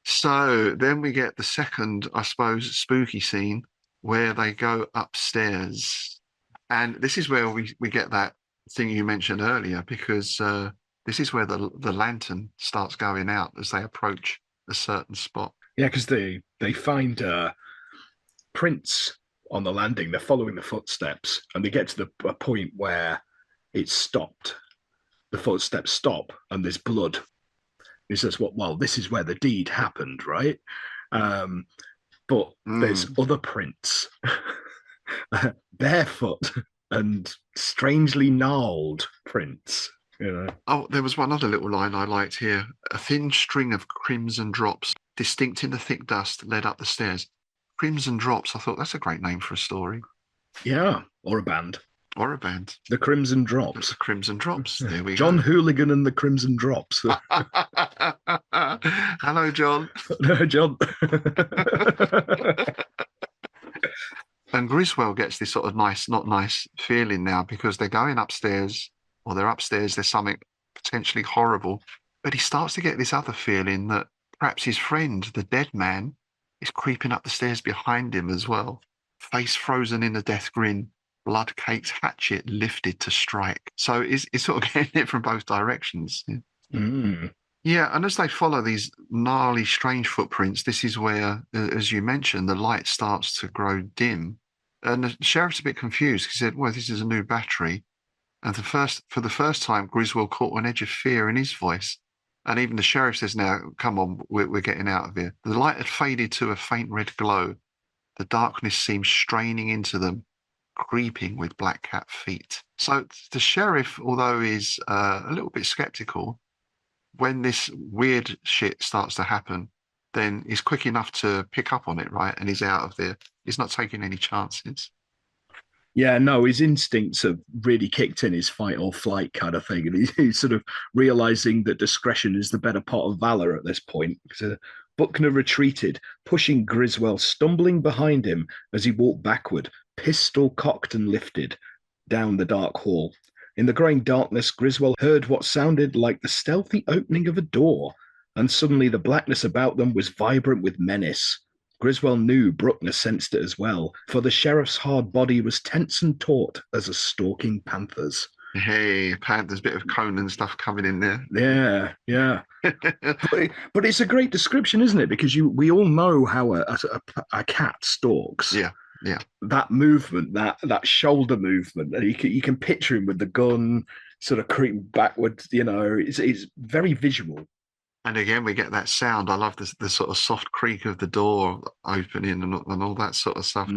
So then we get the second, I suppose, spooky scene where they go upstairs, and this is where we get that thing you mentioned earlier, because this is where the lantern starts going out as they approach a certain spot. Yeah, because they find prints on the landing. They're following the footsteps, and they get to a point where it's stopped. The footsteps stop, and there's blood. He says, "Well, this is where the deed happened, right?" But there's other prints, barefoot and strangely gnarled prints. Oh, there was one other little line I liked here. A thin string of crimson drops, distinct in the thick dust, led up the stairs. Crimson Drops, I thought that's a great name for a story. Yeah, or a band. Or a band. The Crimson Drops. The Crimson Drops. There we John go. Hooligan and the Crimson Drops. Hello, John. John. And Griswold gets this sort of nice, not nice feeling now because they're going upstairs, or they're upstairs, there's something potentially horrible. But he starts to get this other feeling that perhaps his friend, the dead man, is creeping up the stairs behind him as well. Face frozen in a death grin, blood-caked hatchet lifted to strike. So he's sort of getting it from both directions. Yeah, and as they follow these gnarly, strange footprints, this is where, as you mentioned, the light starts to grow dim. And the sheriff's a bit confused. He said, well, this is a new battery. And for the first time, Griswold caught an edge of fear in his voice. And even the sheriff says, now, come on, we're getting out of here. The light had faded to a faint red glow. The darkness seemed straining into them, creeping with black cat feet. So the sheriff, although he's a little bit skeptical, when this weird shit starts to happen, then he's quick enough to pick up on it, right? And he's out of there. He's not taking any chances. Yeah, no, his instincts have really kicked in, his fight or flight kind of thing. And he's sort of realizing that discretion is the better part of valor at this point. So Buckner retreated, pushing Griswold stumbling behind him as he walked backward, pistol cocked and lifted, down the dark hall. In the growing darkness, Griswold heard what sounded like the stealthy opening of a door, and suddenly the blackness about them was vibrant with menace. Griswold knew Bruckner sensed it as well, for the sheriff's hard body was tense and taut as a stalking panther's. Hey, Panthers, bit of Conan stuff coming in there. Yeah, yeah. but it's a great description, isn't it? Because we all know how a cat stalks. Yeah, yeah. That movement, that shoulder movement, and you can picture him with the gun sort of creeping backwards. You know, it's very visual. And again, we get that sound. I love the sort of soft creak of the door opening and all that sort of stuff.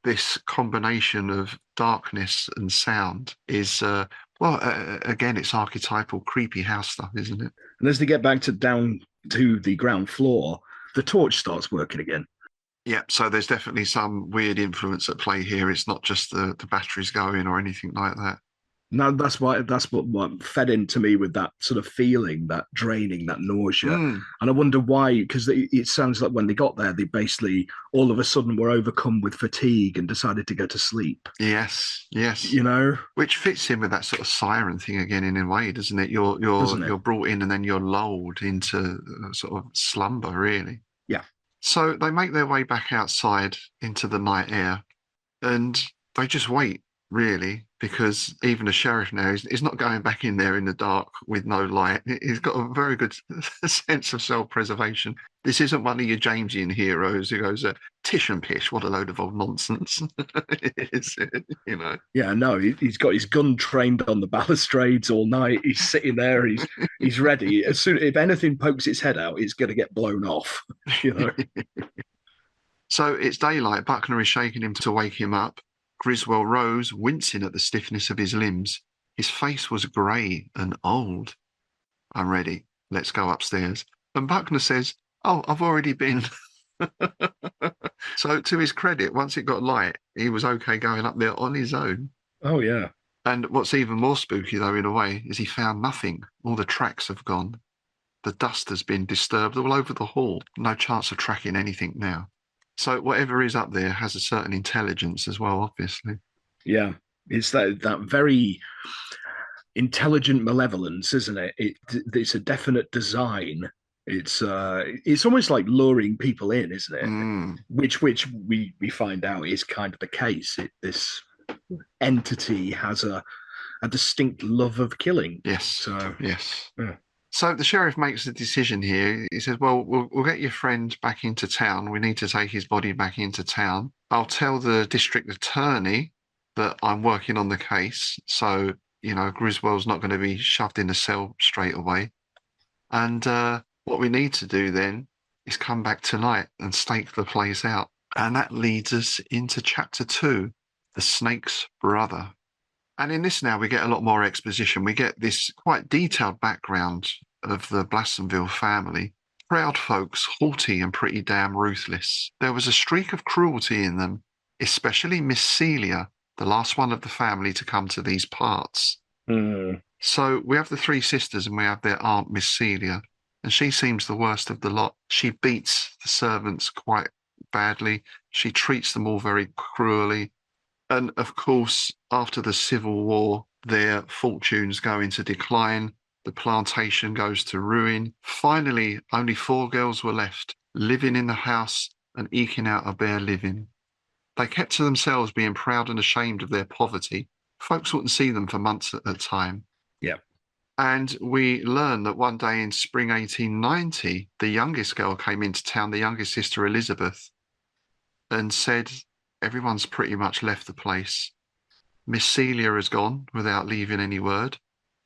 This combination of darkness and sound is, again, it's archetypal, creepy house stuff, isn't it? And as they get back down to the ground floor, the torch starts working again. Yeah, so there's definitely some weird influence at play here. It's not just the batteries going or anything like that. No, that's what fed into me with that sort of feeling, that draining, that nausea. And I wonder why, because it sounds like when they got there, they basically all of a sudden were overcome with fatigue and decided to go to sleep. Yes, yes. You know, which fits in with that sort of siren thing again in a way, doesn't it? You're brought in and then you're lulled into sort of slumber, really. Yeah. So they make their way back outside into the night air, and they just wait, really, because even the sheriff now is not going back in there in the dark with no light. He's got a very good sense of self-preservation. This isn't one of your Jamesian heroes who goes, tish and pish, what a load of old nonsense. You know. Yeah, no, he's got his gun trained on the balustrades all night. He's sitting there, he's ready. As soon if anything pokes its head out, it's going to get blown off, you know. So it's daylight. Buckner is shaking him to wake him up. Griswold rose, wincing at the stiffness of his limbs. His face was grey and old. I'm ready. Let's go upstairs. And Buckner says, oh, I've already been. So to his credit, once it got light, he was okay going up there on his own. Oh, yeah. And what's even more spooky, though, in a way, is he found nothing. All the tracks have gone. The dust has been disturbed all over the hall. No chance of tracking anything now. So whatever is up there has a certain intelligence as well, obviously. Yeah, it's that very intelligent malevolence, isn't it? It's a definite design. It's almost like luring people in, isn't it? Which we find out is kind of the case. This entity has a distinct love of killing. Yes. So yes. Yeah. So the sheriff makes a decision here. He says, well, we'll get your friend back into town. We need to take his body back into town. I'll tell the district attorney that I'm working on the case. So, Griswold's not going to be shoved in a cell straight away. And what we need to do then is come back tonight and stake the place out. And that leads us into chapter 2, The Snake's Brother. And in this now, we get a lot more exposition. We get this quite detailed background of the Blassonville family. Proud folks, haughty and pretty damn ruthless. There was a streak of cruelty in them, especially Miss Celia, the last one of the family to come to these parts. So we have the three sisters and we have their aunt, Miss Celia, and she seems the worst of the lot. She beats the servants quite badly. She treats them all very cruelly. And of course, after the Civil War, their fortunes go into decline. The plantation goes to ruin. Finally, only 4 girls were left, living in the house and eking out a bare living. They kept to themselves, being proud and ashamed of their poverty. Folks wouldn't see them for months at a time. Yeah. And we learn that one day in spring 1890, the youngest girl came into town, the youngest sister, Elizabeth, and said, everyone's pretty much left the place. Miss Celia has gone without leaving any word.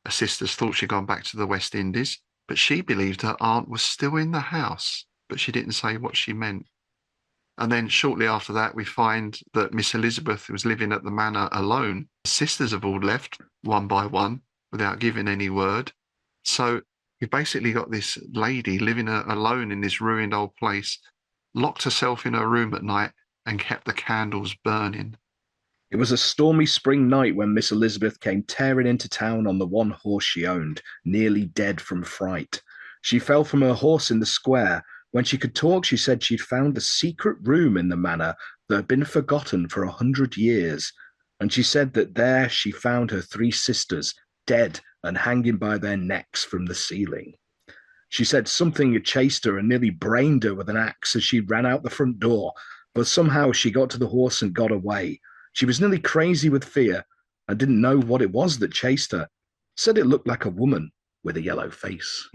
Her sisters thought she'd gone back to the West Indies, but she believed her aunt was still in the house, but she didn't say what she meant. And then shortly after that, we find that Miss Elizabeth was living at the manor alone. The sisters have all left one by one without giving any word. So You've basically got this lady living alone in this ruined old place, locked herself in her room at night and kept the candles burning. It was a stormy spring night when Miss Elizabeth came tearing into town on the one horse she owned, nearly dead from fright. She fell from her horse in the square. When she could talk, she said she'd found a secret room in the manor that had been forgotten for 100 years. And she said that there she found her 3 sisters, dead and hanging by their necks from the ceiling. She said something had chased her and nearly brained her with an axe as she ran out the front door, but somehow she got to the horse and got away. She was nearly crazy with fear and didn't know what it was that chased her. Said it looked like a woman with a yellow face.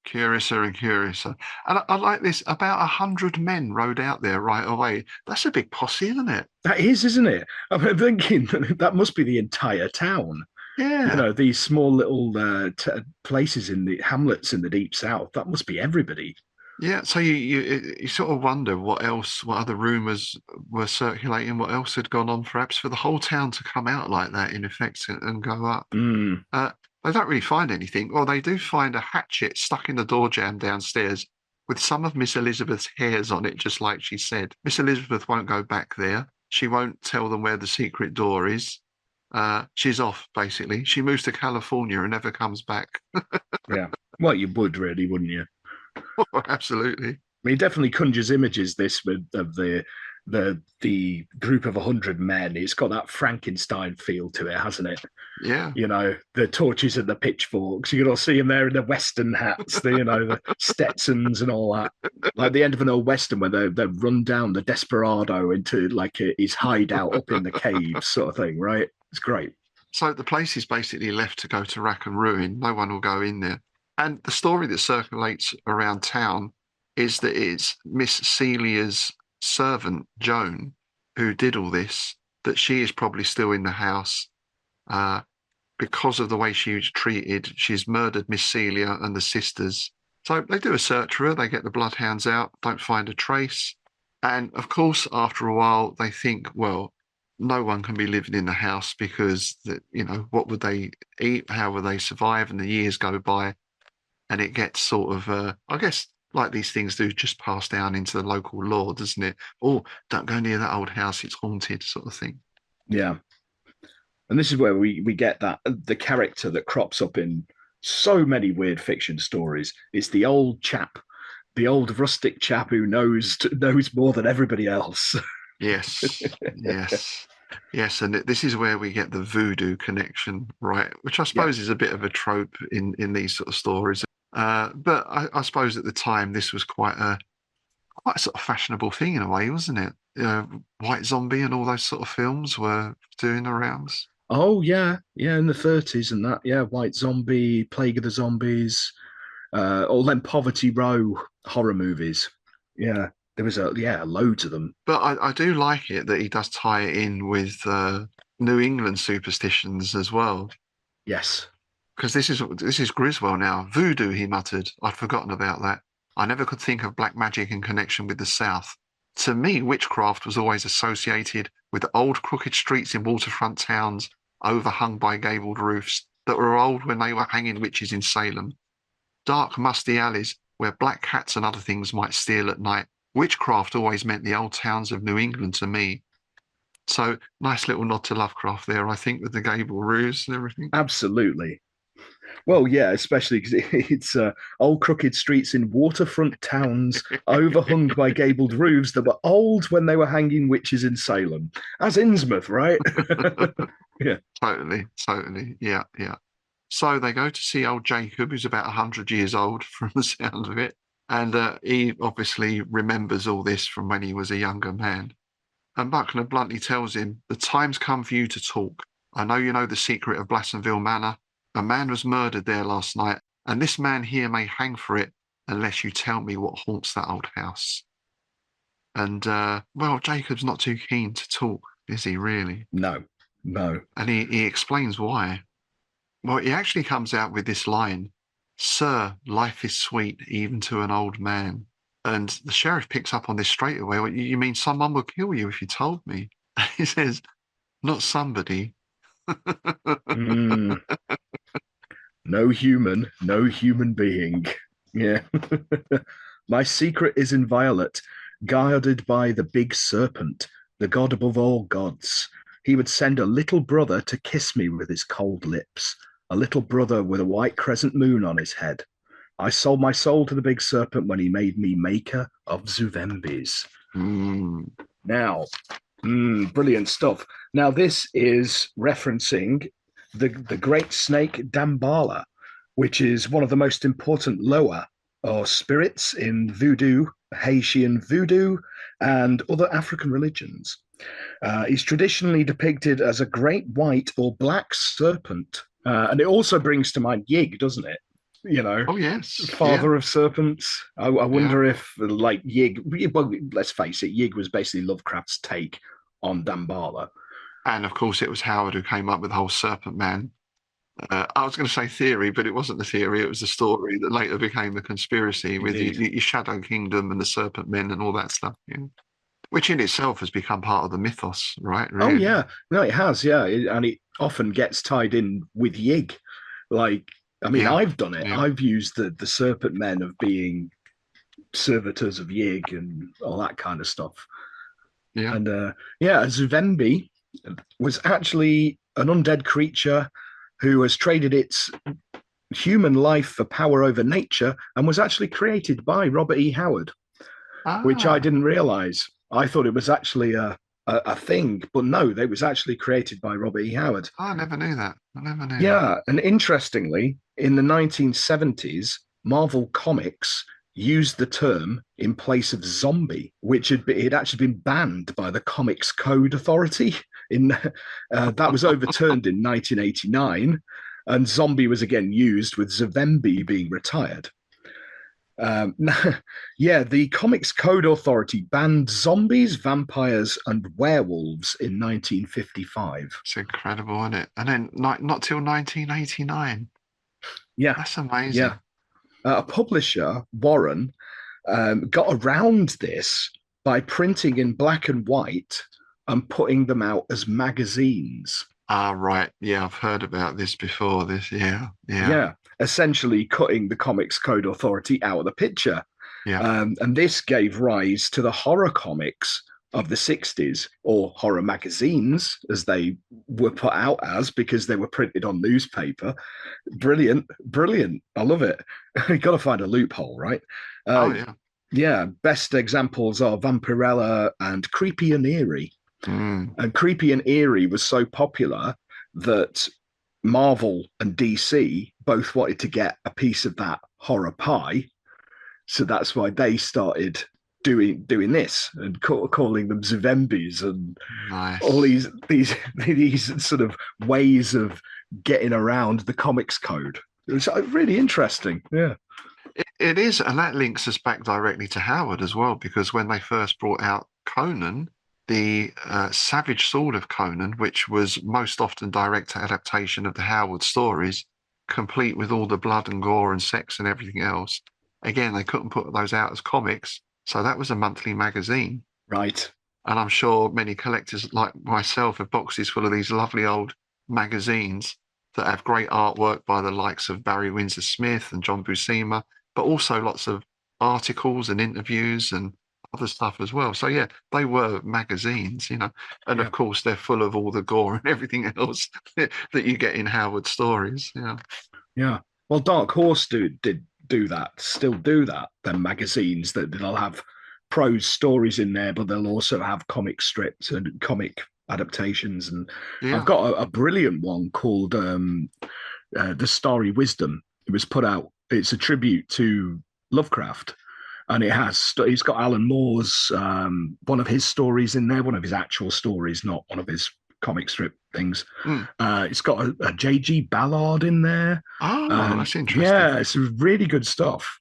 Curiouser and curiouser. And I like this. About 100 men rode out there right away. That's a big posse, isn't it? That is, isn't it? I'm thinking that must be the entire town. Yeah. You know, these small little places in the hamlets in the deep south. That must be everybody. Yeah, so you sort of wonder what other rumours were circulating, what else had gone on, perhaps for the whole town to come out like that, in effect, and go up. They don't really find anything. Well, they do find a hatchet stuck in the door jamb downstairs with some of Miss Elizabeth's hairs on it, just like she said. Miss Elizabeth won't go back there. She won't tell them where the secret door is. She's off, basically. She moves to California and never comes back. Yeah. Well, you would really, wouldn't you? Absolutely. I mean, it definitely conjures images, this, of the group of 100 men. It's got that Frankenstein feel to it, hasn't it? Yeah. You know, the torches and the pitchforks. You can all see them there in the Western hats, the Stetsons and all that. Like the end of an old Western where they run down the desperado into like his hideout up in the caves, sort of thing, right? It's great. So the place is basically left to go to rack and ruin. No one will go in there. And the story that circulates around town is that it's Miss Celia's servant, Joan, who did all this, that she is probably still in the house because of the way she was treated. She's murdered Miss Celia and the sisters. So they do a search for her. They get the bloodhounds out, don't find a trace. And of course, after a while, they think, well, no one can be living in the house because, what would they eat? How would they survive? And the years go by. And it gets sort of, I guess, like these things do, just pass down into the local law, doesn't it? Oh, don't go near that old house, it's haunted, sort of thing. Yeah. And this is where we get that the character that crops up in so many weird fiction stories. It's the old chap, the old rustic chap who knows more than everybody else. Yes, yes. And this is where we get the voodoo connection, right? Which I suppose is a bit of a trope in these sort of stories. But I suppose at the time this was quite a sort of fashionable thing in a way, wasn't it? White Zombie and all those sort of films were doing the rounds. Oh yeah, in the 30s and that. Yeah, White Zombie, Plague of the Zombies, all them Poverty Row horror movies. Yeah, there was loads of them. But I do like it that he does tie it in with New England superstitions as well. Yes. Because this is Griswold now. Voodoo, he muttered. I'd forgotten about that. I never could think of black magic in connection with the South. To me, witchcraft was always associated with old crooked streets in waterfront towns, overhung by gabled roofs, that were old when they were hanging witches in Salem. Dark, musty alleys where black cats and other things might steal at night. Witchcraft always meant the old towns of New England to me. So, nice little nod to Lovecraft there, I think, with the gable roofs and everything. Absolutely. Well, yeah, especially because it's old crooked streets in waterfront towns overhung by gabled roofs that were old when they were hanging witches in Salem. As Innsmouth, right? Yeah. Totally. Yeah. So they go to see old Jacob, who's about 100 years old from the sound of it. And he obviously remembers all this from when he was a younger man. And Buckner bluntly tells him, the time's come for you to talk. I know you know the secret of Blassonville Manor. A man was murdered there last night, and this man here may hang for it unless you tell me what haunts that old house. And, well, Jacob's not too keen to talk, is he really? No. And he explains why. Well, he actually comes out with this line, Sir, life is sweet even to an old man. And the sheriff picks up on this straight away. Well, you mean someone will kill you if you told me? He says, not somebody. No human, no human being. Yeah. My secret is inviolate, guarded by the big serpent, the god above all gods. He would send a little brother to kiss me with his cold lips, a little brother with a white crescent moon on his head. I sold my soul to the big serpent when he made me maker of zuvembies. Mm. Now, brilliant stuff. Now, this is referencing the great snake Dambala, which is one of the most important loa or spirits in voodoo, Haitian voodoo, and other African religions. He's traditionally depicted as a great white or black serpent. And it also brings to mind Yig, doesn't it? You know, Oh yes, father of serpents. I yeah. wonder if, like Yig, well, let's face it, Yig was basically Lovecraft's take on Dambala. And of course, it was Howard who came up with the whole Serpent Man. I was going to say theory, but it wasn't the theory. It was the story that later became the conspiracy with your Shadow Kingdom and the Serpent Men and all that stuff. Yeah. Which in itself has become part of the mythos, right? Oh Really? yeah, no, it has, yeah, and it often gets tied in with Yig. Like, I mean, Yeah, I've done it. yeah, I've used the Serpent Men of being servitors of Yig and all that kind of stuff. yeah. And yeah, Zuvembi was actually an undead creature who has traded its human life for power over nature and was actually created by Robert E. Howard, which I Ah, didn't realize. I thought it was actually a thing, but no, they was actually created by Robert E. Howard. I never knew that. I never knew that. Yeah, and interestingly, in the 1970s, Marvel Comics used the term in place of zombie, which had actually been banned by the Comics Code Authority. In that was overturned in 1989, and zombie was again used with Zuvembi being retired. Um, yeah, the Comics Code Authority banned zombies, vampires, and werewolves in 1955. It's incredible, isn't it? And then not till 1989. Yeah, That's amazing. yeah. A publisher, Warren, got around this by printing in black and white and putting them out as magazines. Ah, right. Yeah, I've heard about this before. This, yeah, yeah, Yeah, essentially cutting the Comics Code Authority out of the picture. yeah. And this gave rise to the horror comics of the 60s, or horror magazines, as they were put out as, because they were printed on newspaper. Brilliant, brilliant. I love it. You got to find a loophole, right? Oh, yeah. Yeah, best examples are Vampirella and Creepy and Eerie. Mm. And Creepy and Eerie was so popular that Marvel and DC both wanted to get a piece of that horror pie. So that's why they started doing this and calling them zuvembies and Nice. all these sort of ways of getting around the comics code. It was really interesting. Yeah. It is, and that links us back directly to Howard as well, because when they first brought out Conan, the Savage Sword of Conan, which was most often direct adaptation of the Howard stories, complete with all the blood and gore and sex and everything else. Again, they couldn't put those out as comics, so that was a monthly magazine. Right. And I'm sure many collectors like myself have boxes full of these lovely old magazines that have great artwork by the likes of Barry Windsor Smith and John Buscema, but also lots of articles and interviews and other stuff as well. So yeah, they were magazines, and Yeah. of course they're full of all the gore and everything else that you get in Howard stories. Yeah. Yeah. Well, Dark Horse did do that, still do that. Them magazines that they'll have prose stories in there, but they'll also have comic strips and comic adaptations. And Yeah. I've got a brilliant one called The Starry Wisdom. It was put out. It's a tribute to Lovecraft, and he's got Alan Moore's one of his stories in there, one of his actual stories, not one of his comic strip things. It's got a J.G. Ballard in there. Oh, that's interesting. Yeah, it's really good stuff.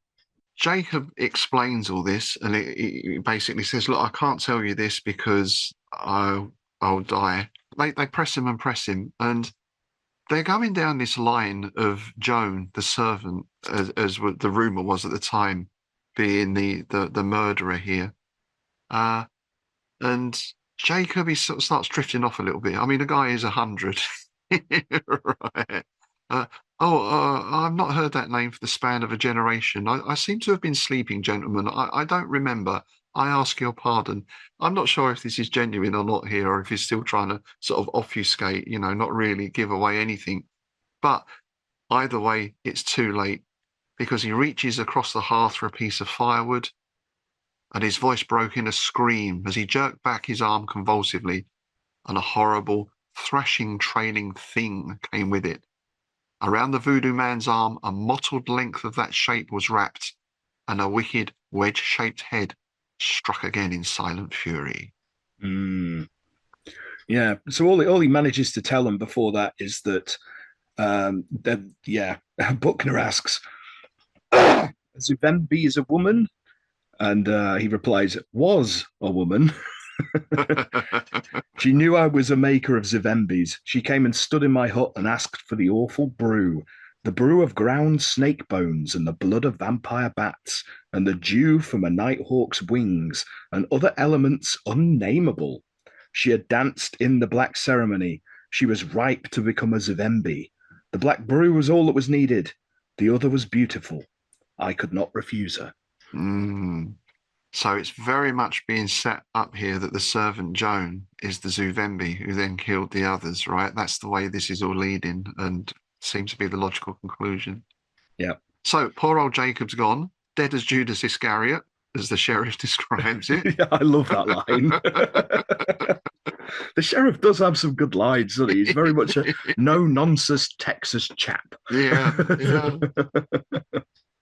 Jacob explains all this, and he basically says, "Look, I can't tell you this because I'll die." They press him and press him, and they're going down this line of Joan, the servant, as the rumor was at the time, being the murderer here, and Jacob, he sort of starts drifting off a little bit. I mean, the guy is 100, right? I've not heard that name for the span of a generation. I seem to have been sleeping, gentlemen. I don't remember. I ask your pardon. I'm not sure if this is genuine or not here, or if he's still trying to sort of obfuscate, not really give away anything. But either way, it's too late because he reaches across the hearth for a piece of firewood, and his voice broke in a scream as he jerked back his arm convulsively, and a horrible, thrashing, trailing thing came with it. Around the voodoo man's arm, a mottled length of that shape was wrapped, and a wicked, wedge-shaped head struck again in silent fury. Yeah. So all he manages to tell them before that is that, Buckner asks, Zuvembi is a woman? And he replies, was a woman. She knew I was a maker of zuvembies. She came and stood in my hut and asked for the awful brew, the brew of ground snake bones and the blood of vampire bats, and the dew from a nighthawk's wings, and other elements unnameable. She had danced in the black ceremony. She was ripe to become a zuvembi. The black brew was all that was needed. The other was beautiful. I could not refuse her. So it's very much being set up here that the servant Joan is the Zuvembi who then killed the others, right? That's the way this is all leading and seems to be the logical conclusion. Yeah. So poor old Jacob's gone, dead as Judas Iscariot, as the sheriff describes it. Yeah, I love that line. The sheriff does have some good lines, doesn't he? He's very much a no-nonsense Texas chap. Yeah.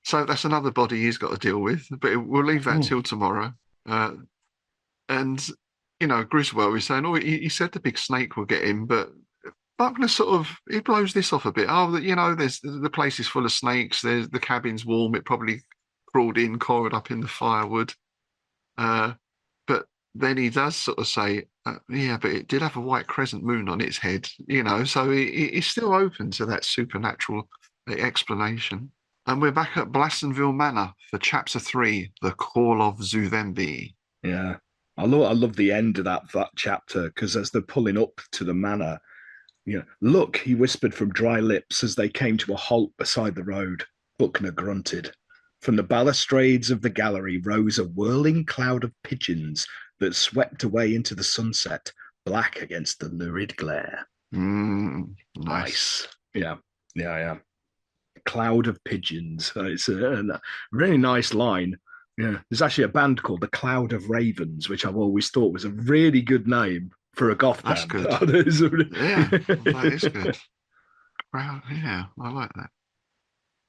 So that's another body he's got to deal with, but we'll leave that till tomorrow. And Griswold is saying, he said the big snake will get him, but Buckner he blows this off a bit. There's the place is full of snakes. The cabin's warm. It probably crawled in, coiled up in the firewood. But then he does sort of say, but it did have a white crescent moon on its head, so he's still open to that supernatural explanation. And we're back at Blastonville Manor for Chapter 3, The Call of Zuvembi. Yeah. I love the end of that chapter, because as they're pulling up to the manor, look, he whispered from dry lips as they came to a halt beside the road. Buckner grunted. From the balustrades of the gallery rose a whirling cloud of pigeons that swept away into the sunset, black against the lurid glare. Nice. Yeah. Cloud of pigeons. It's a really nice line. Yeah, there's actually a band called the Cloud of Ravens, which I've always thought was a really good name for a goth band. That's good. That is good. Yeah, I like that.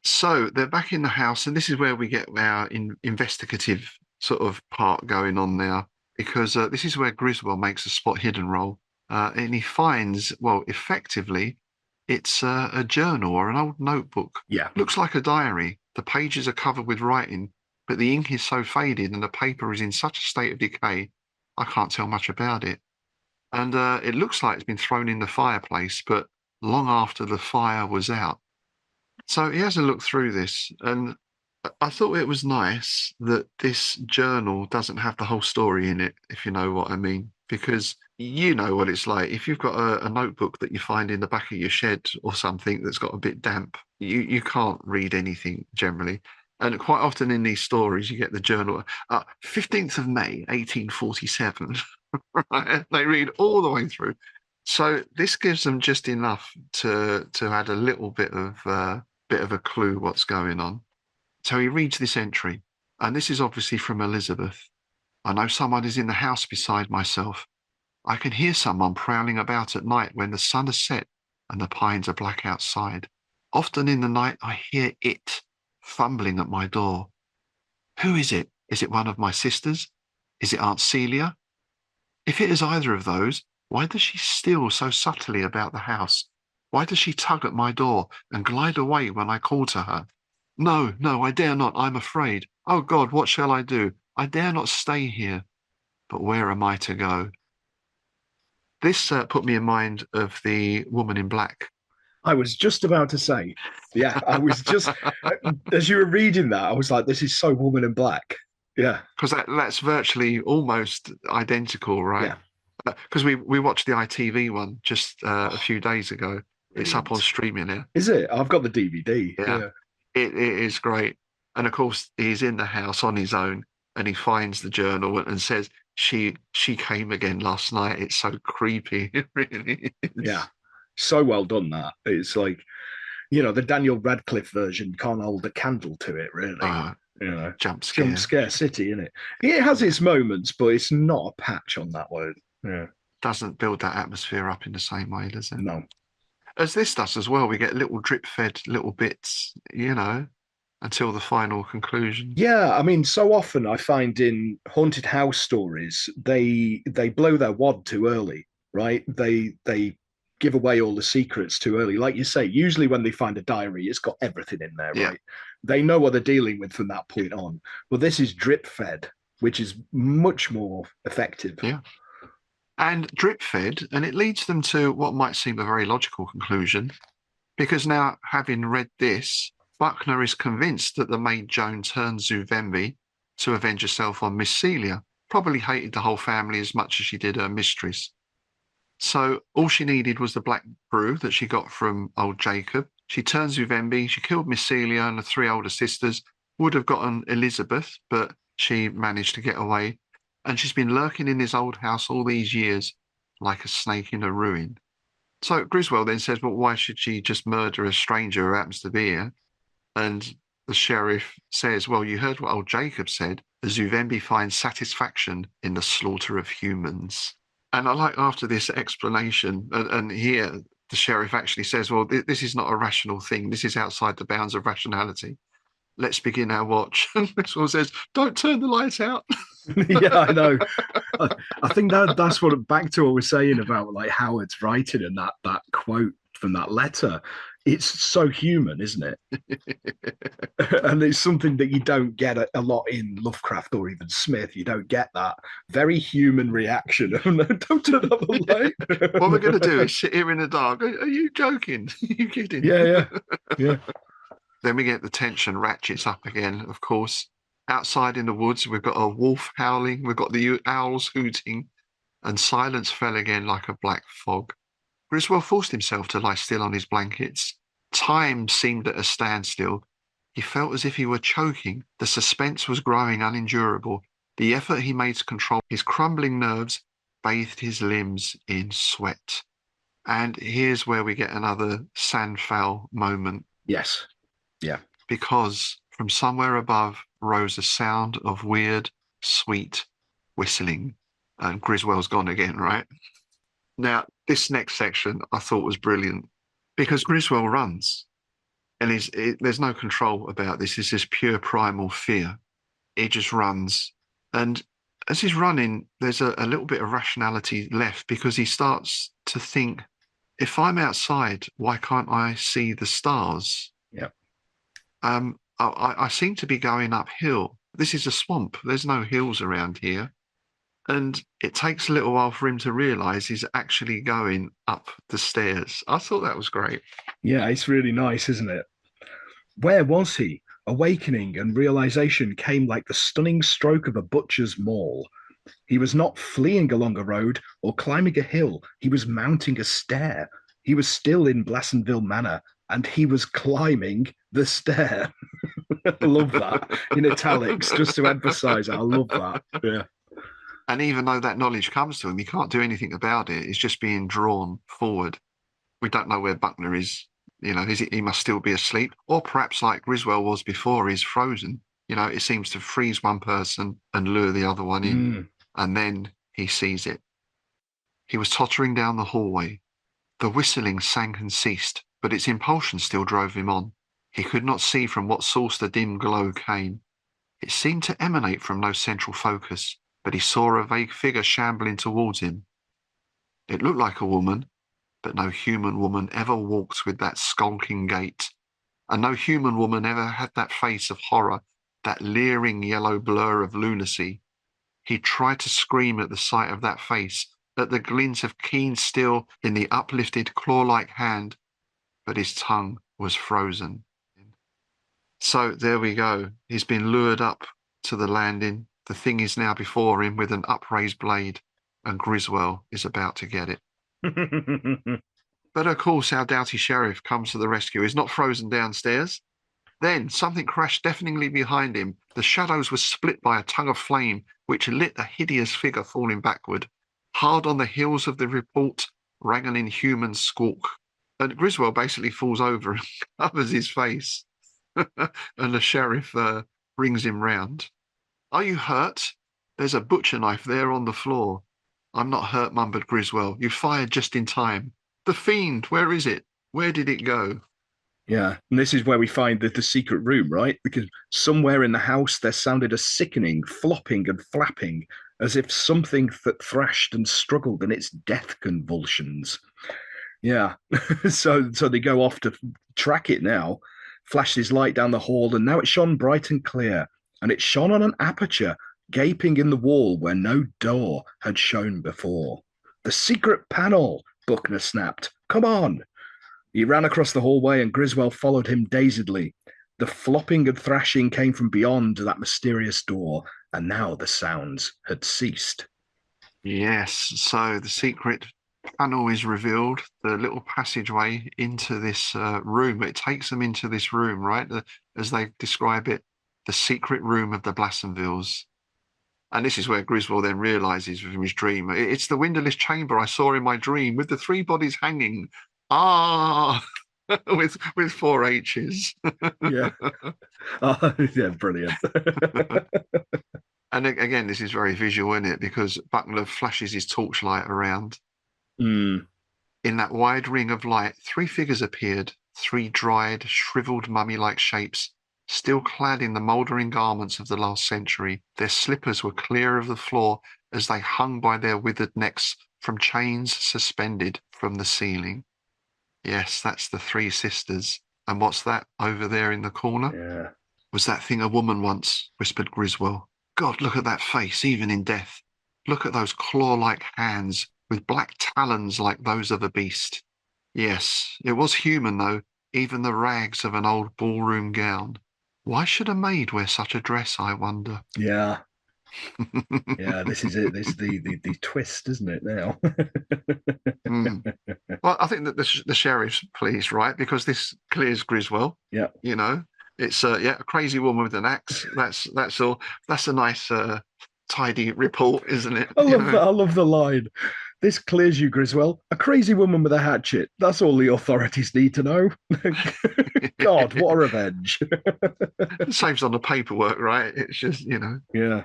So they're back in the house, and this is where we get our investigative sort of part going on now, because this is where Griswold makes a spot hidden roll, and he finds, effectively, it's a journal or an old notebook. Yeah. Looks like a diary. The pages are covered with writing, but the ink is so faded and the paper is in such a state of decay, I can't tell much about it. And it looks like it's been thrown in the fireplace, but long after the fire was out. So he has a look through this, and I thought it was nice that this journal doesn't have the whole story in it, if you know what I mean, because you know what it's like. If you've got a notebook that you find in the back of your shed or something that's got a bit damp, you can't read anything generally. And quite often in these stories, you get the journal, 15th of May, 1847. Right? They read all the way through. So this gives them just enough to add a little bit of a clue what's going on. So he reads this entry, and this is obviously from Elizabeth. I know someone is in the house beside myself. I can hear someone prowling about at night when the sun has set and the pines are black outside. Often in the night, I hear it fumbling at my door. Who is it? Is it one of my sisters? Is it Aunt Celia? If it is either of those, why does she steal so subtly about the house? Why does she tug at my door and glide away when I call to her? No, I dare not. I'm afraid. Oh God, what shall I do? I dare not stay here. But where am I to go? This put me in mind of the woman in black. I was just about to say, I was just, as you were reading that, I was like, this is so Woman in Black. Yeah. Because that's virtually almost identical, right? Yeah. Because we watched the ITV one just a few days ago. It's up on streaming now. Is it? I've got the DVD. Yeah. It is great. And of course, he's in the house on his own, and he finds the journal and says, she came again last night. It's so creepy. It really is. Yeah. So well done, that. It's like, the Daniel Radcliffe version can't hold a candle to it, really. Jump scare. Jump scare city, isn't it? It has its moments, but it's not a patch on that one. Yeah. Doesn't build that atmosphere up in the same way, does it? No. As this does as well, we get little drip-fed little bits, until the final conclusion. Yeah, I mean, so often I find in haunted house stories, they blow their wad too early, right? They give away all the secrets too early. Like you say, usually when they find a diary, it's got everything in there, right? They know what they're dealing with from that point on. But this is drip-fed, which is much more effective. Yeah. And drip-fed, and it leads them to what might seem a very logical conclusion, because now, having read this, Buckner is convinced that the maid Joan turned Zuvembi to avenge herself on Miss Celia, probably hated the whole family as much as she did her mistress. So all she needed was the black brew that she got from old Jacob. She turned Zuvembi, she killed Miss Celia and the 3 older sisters, would have gotten Elizabeth, but she managed to get away. And she's been lurking in this old house all these years, like a snake in a ruin. So Griswold then says, well, why should she just murder a stranger who happens to be here? And the sheriff says, well, you heard what old Jacob said. The Zuvembi finds satisfaction in the slaughter of humans. And I like after this explanation, and here the sheriff actually says, well, this is not a rational thing. This is outside the bounds of rationality. Let's begin our watch. And Griswold says, don't turn the lights out. Yeah, I know. I think that's what, back to what we're saying about like Howard's writing and that quote from that letter. It's so human, isn't it? And it's something that you don't get a lot in Lovecraft or even Smith. You don't get that very human reaction. Don't turn up the light. What we're going to do is sit here in the dark. Are you joking? Are you kidding? Yeah. Then we get the tension ratchets up again, of course. Outside in the woods, we've got a wolf howling, we've got the owls hooting, and silence fell again like a black fog. Griswold forced himself to lie still on his blankets. Time seemed at a standstill. He felt as if he were choking. The suspense was growing unendurable. The effort he made to control his crumbling nerves bathed his limbs in sweat. And here's where we get another Sandfowl moment. Yes. Yeah. Because from somewhere above rose a sound of weird, sweet whistling. And Griswold's gone again, right? Now, this next section I thought was brilliant because Griswold runs and there's no control about this. It's just pure primal fear. He just runs. And as he's running, there's a little bit of rationality left because he starts to think, if I'm outside, why can't I see the stars? Yeah. I seem to be going uphill. This is a swamp. There's no hills around here. And it takes a little while for him to realise he's actually going up the stairs. I thought that was great. Yeah, it's really nice, isn't it? Where was he? Awakening and realisation came like the stunning stroke of a butcher's maul. He was not fleeing along a road or climbing a hill. He was mounting a stair. He was still in Blassonville Manor, and he was climbing the stair. I love that. In italics, just to emphasise, I love that. Yeah. And even though that knowledge comes to him, he can't do anything about it. It's just being drawn forward. We don't know where Buckner is. He must still be asleep. Or perhaps like Griswold was before, he's frozen. It seems to freeze one person and lure the other one in. And then he sees it. He was tottering down the hallway. The whistling sank and ceased, but its impulsion still drove him on. He could not see from what source the dim glow came. It seemed to emanate from no central focus, but he saw a vague figure shambling towards him. It looked like a woman, but no human woman ever walked with that skulking gait, and no human woman ever had that face of horror, that leering yellow blur of lunacy. He tried to scream at the sight of that face, at the glint of keen steel in the uplifted claw-like hand, but his tongue was frozen. So there we go. He's been lured up to the landing. The thing is now before him with an upraised blade, and Griswold is about to get it. But of course, our doughty sheriff comes to the rescue. He's not frozen downstairs. Then something crashed deafeningly behind him. The shadows were split by a tongue of flame, which lit a hideous figure falling backward. Hard on the heels of the report rang an inhuman squawk. And Griswold basically falls over and covers his face. And the sheriff brings him round. Are you hurt? There's a butcher knife there on the floor. I'm not hurt, mumbled Griswold. You fired just in time. The fiend, where is it? Where did it go? Yeah, and this is where we find the secret room, right? Because somewhere in the house there sounded a sickening flopping and flapping, as if something that thrashed and struggled in its death convulsions. Yeah, so they go off to track it now, flashes light down the hall, and now it shone bright and clear, and it shone on an aperture gaping in the wall where no door had shone before. The secret panel, Buckner snapped. Come on. He ran across the hallway and Griswold followed him dazedly. The flopping and thrashing came from beyond that mysterious door, and now the sounds had ceased. Yes, so the secret panel is revealed, the little passageway into this room. It takes them into this room, right? As they describe it, the secret room of the Blassenvilles. And this is where Griswold then realizes from his dream, it's the windowless chamber I saw in my dream with the 3 bodies hanging. Ah, with 4 H's. Yeah. Oh, yeah, brilliant. And again, this is very visual, isn't it? Because Buckner flashes his torchlight around. Mm. In that wide ring of light, 3 figures appeared, 3 dried, shriveled mummy-like shapes, still clad in the mouldering garments of the last century. Their slippers were clear of the floor as they hung by their withered necks from chains suspended from the ceiling. Yes, that's the 3 sisters. And what's that over there in the corner? Yeah. Was that thing a woman once? Whispered Griswold. God, look at that face, even in death. Look at those claw-like hands with black talons like those of a beast. Yes, it was human, though, even the rags of an old ballroom gown. Why should a maid wear such a dress, I wonder? Yeah. Yeah, this is it. This is the twist, isn't it, now? Well, I think that the sheriff's pleased, right? Because this clears Griswold. Yeah. You know, it's a crazy woman with an axe. That's all. That's a nice, tidy report, isn't it? I love the line. This clears you, Griswold. A crazy woman with a hatchet. That's all the authorities need to know. God, what a revenge. It saves on the paperwork, right? It's just, Yeah.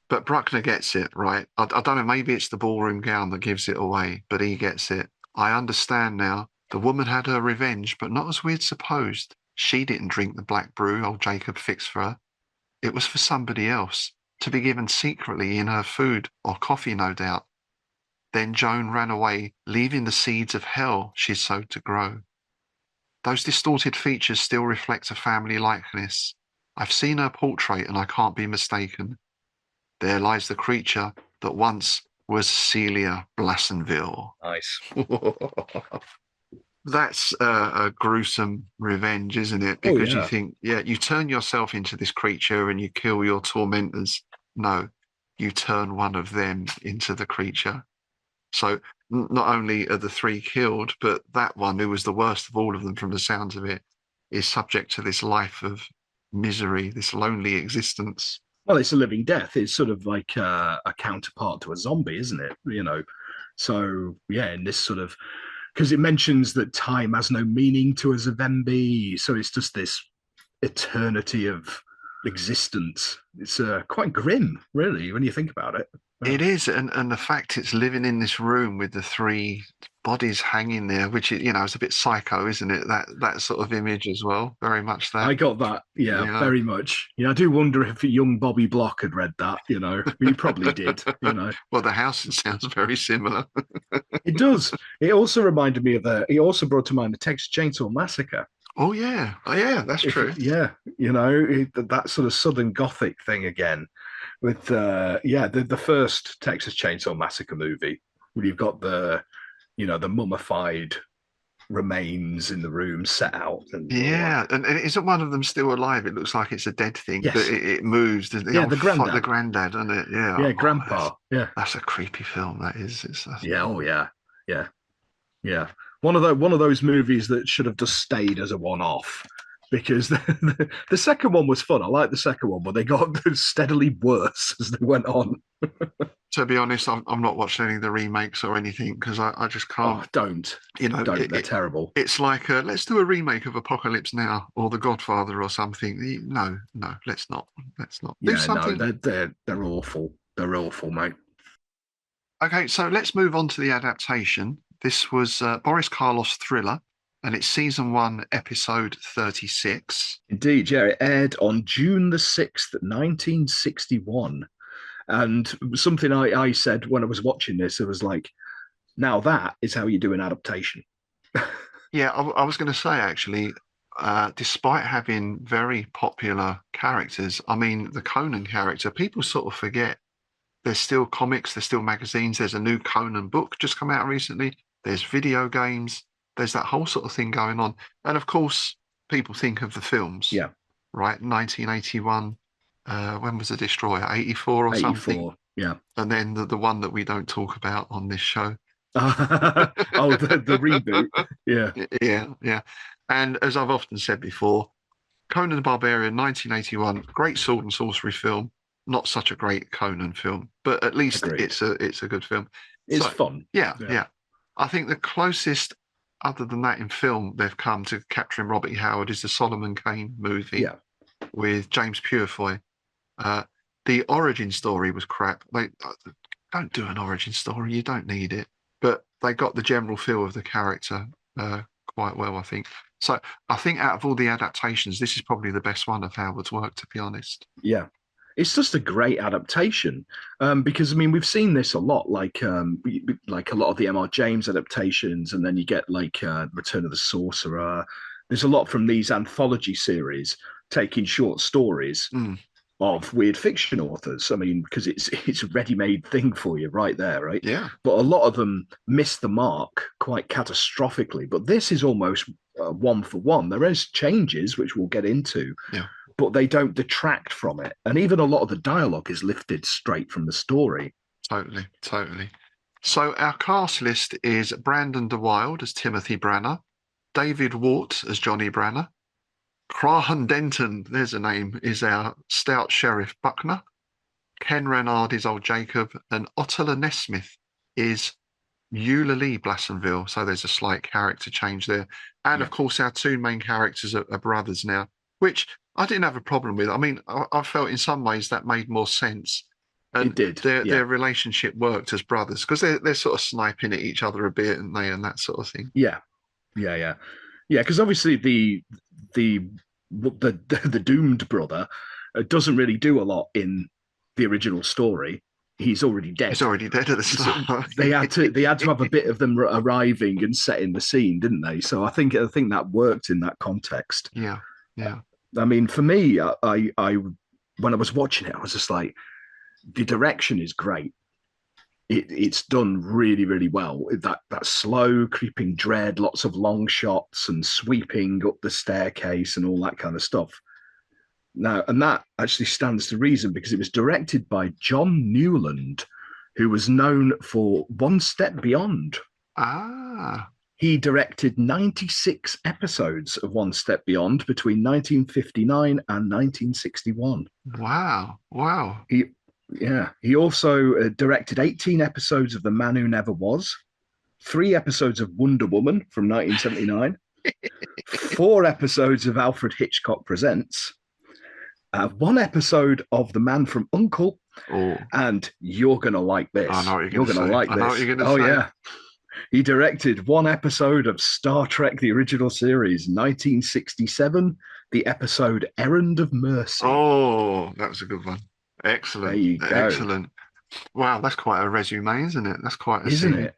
But Bruckner gets it, right? I don't know, maybe it's the ballroom gown that gives it away, but he gets it. I understand now. The woman had her revenge, but not as we'd supposed. She didn't drink the black brew old Jacob fixed for her. It was for somebody else, to be given secretly in her food or coffee, no doubt. Then Joan ran away, leaving the seeds of hell she'd sowed to grow. Those distorted features still reflect a family likeness. I've seen her portrait and I can't be mistaken. There lies the creature that once was Celia Blassenville. Nice. That's a gruesome revenge, isn't it? Because you think, you turn yourself into this creature and you kill your tormentors. No, you turn one of them into the creature. So not only are the 3 killed, but that one, who was the worst of all of them from the sounds of it, is subject to this life of misery, this lonely existence. Well, it's a living death. It's sort of like a counterpart to a zombie, isn't it? So, yeah, in this sort of... Because it mentions that time has no meaning to a zuvembi, so it's just this eternity of existence. It's quite grim, really, when you think about it. It is, and the fact it's living in this room with the 3 bodies hanging there, which is a bit psycho, isn't it? That sort of image as well, very much that. I got that, very much. Yeah, I do wonder if young Bobby Block had read that. He probably did. Well, the house sounds very similar. It does. It also reminded me of he also brought to mind the Texas Chainsaw Massacre. Oh yeah, that's true. Yeah, that sort of Southern Gothic thing again. With the first Texas Chainsaw Massacre movie, where you've got the mummified remains in the room set out. And isn't one of them still alive? It looks like it's a dead thing, yes. but it moves. The granddad. The granddad, isn't it? Yeah. Yeah, grandpa. That's a creepy film. That is. Yeah. Oh yeah. Yeah. Yeah. One of those movies that should have just stayed as a one-off, because the second one was fun. I like the second one, but they got steadily worse as they went on. To be honest, I'm not watching any of the remakes or anything because I just can't. Oh, don't. You know, They're terrible. It's like let's do a remake of Apocalypse Now or The Godfather or something. No, let's not. Do something. No, they're awful. They're awful, mate. Okay, so let's move on to the adaptation. This was Boris Karloff's thriller, and it's season 1, episode 36. Indeed, yeah. It aired on June the 6th, 1961. And something I said when I was watching this, it was like, now that is how you do an adaptation. Yeah, I was going to say, actually, despite having very popular characters, I mean, the Conan character, people sort of forget there's still comics, there's still magazines, there's a new Conan book just come out recently, there's video games, there's that whole sort of thing going on. And of course, people think of the films. Yeah. Right, 1981. When was The Destroyer? 84 or 84, something? Yeah. And then the one that we don't talk about on this show. Oh, the reboot. Yeah. Yeah. And as I've often said before, Conan the Barbarian, 1981, great sword and sorcery film. Not such a great Conan film, but at least Agreed. it's a good film. It's fun. Yeah. I think the closest, other than that, in film they've come to capturing Robert E. Howard is the Solomon Kane movie with James Purefoy. The origin story was crap. They don't do an origin story. You don't need it. But they got the general feel of the character quite well, I think. So I think out of all the adaptations, this is probably the best one of Howard's work, to be honest. Yeah. It's just a great adaptation because, I mean, we've seen this a lot, like a lot of the M.R. James adaptations, and then you get like Return of the Sorcerer. There's a lot from these anthology series taking short stories of weird fiction authors. I mean, because it's a ready-made thing for you right there, right? Yeah. But a lot of them miss the mark quite catastrophically. But this is almost one for one. There is changes, which we'll get into. Yeah. But they don't detract from it. And even a lot of the dialogue is lifted straight from the story. Totally. So our cast list is Brandon DeWild as Timothy Branner, David Wart as Johnny Branner, Crahan Denton, there's a name, is our stout Sheriff Buckner, Ken Renard is old Jacob, and Ottila Nesmith is Eulalie Blassonville. So there's a slight character change there. And of course, our two main characters are brothers now, which I didn't have a problem with. I mean, I felt in some ways that made more sense. And it did. Their relationship worked as brothers because they're sort of sniping at each other a bit, and and that sort of thing. Yeah. Because obviously the doomed brother doesn't really do a lot in the original story. He's already dead. He's already dead at the start. They had to have a bit of them arriving and setting the scene, didn't they? So I think that worked in that context. Yeah. I mean, for me, I when I was watching it, I was just like, the direction is great. It's done really, really well. That slow creeping dread, lots of long shots and sweeping up the staircase and all that kind of stuff. Now, and that actually stands to reason because it was directed by John Newland, who was known for One Step Beyond. He directed 96 episodes of One Step Beyond between 1959 and 1961. Wow. He also directed 18 episodes of The Man Who Never Was, 3 episodes of Wonder Woman from 1979, 4 episodes of Alfred Hitchcock Presents, 1 episode of The Man from U.N.C.L.E., and you're going to like this. I know what you're going to say. Like this. I know what you're going to say. Yeah. He directed 1 episode of Star Trek, the original series, 1967, the episode Errand of Mercy. Oh, that was a good one. Excellent. There you go. Excellent. Wow, that's quite a resume, isn't it? That's quite a Isn't scene. it?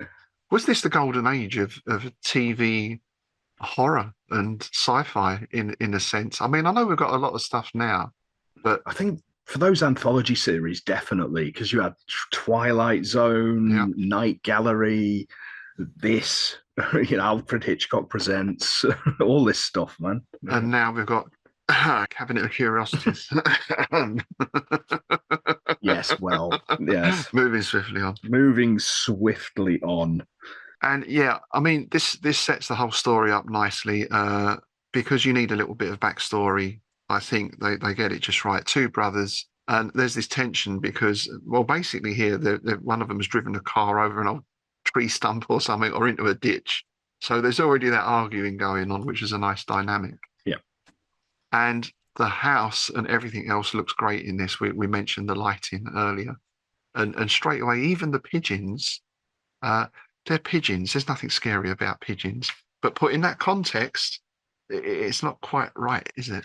Was this the golden age of TV horror and sci-fi in a sense? I mean, I know we've got a lot of stuff now, but I think for those anthology series, definitely, because you had Twilight Zone, Night Gallery, this, Alfred Hitchcock Presents, all this stuff, man. And now we've got Cabinet of Curiosities. Yes. Moving swiftly on. And yeah, I mean, this sets the whole story up nicely because you need a little bit of backstory. I think they get it just right. Two brothers, and there's this tension because, well, basically here, one of them has driven a car over an old tree stump or something, or into a ditch. So there's already that arguing going on, which is a nice dynamic. Yeah. And the house and everything else looks great in this. We mentioned the lighting earlier, and straight away, even the pigeons. They're pigeons. There's nothing scary about pigeons. But put in that context, it's not quite right, is it?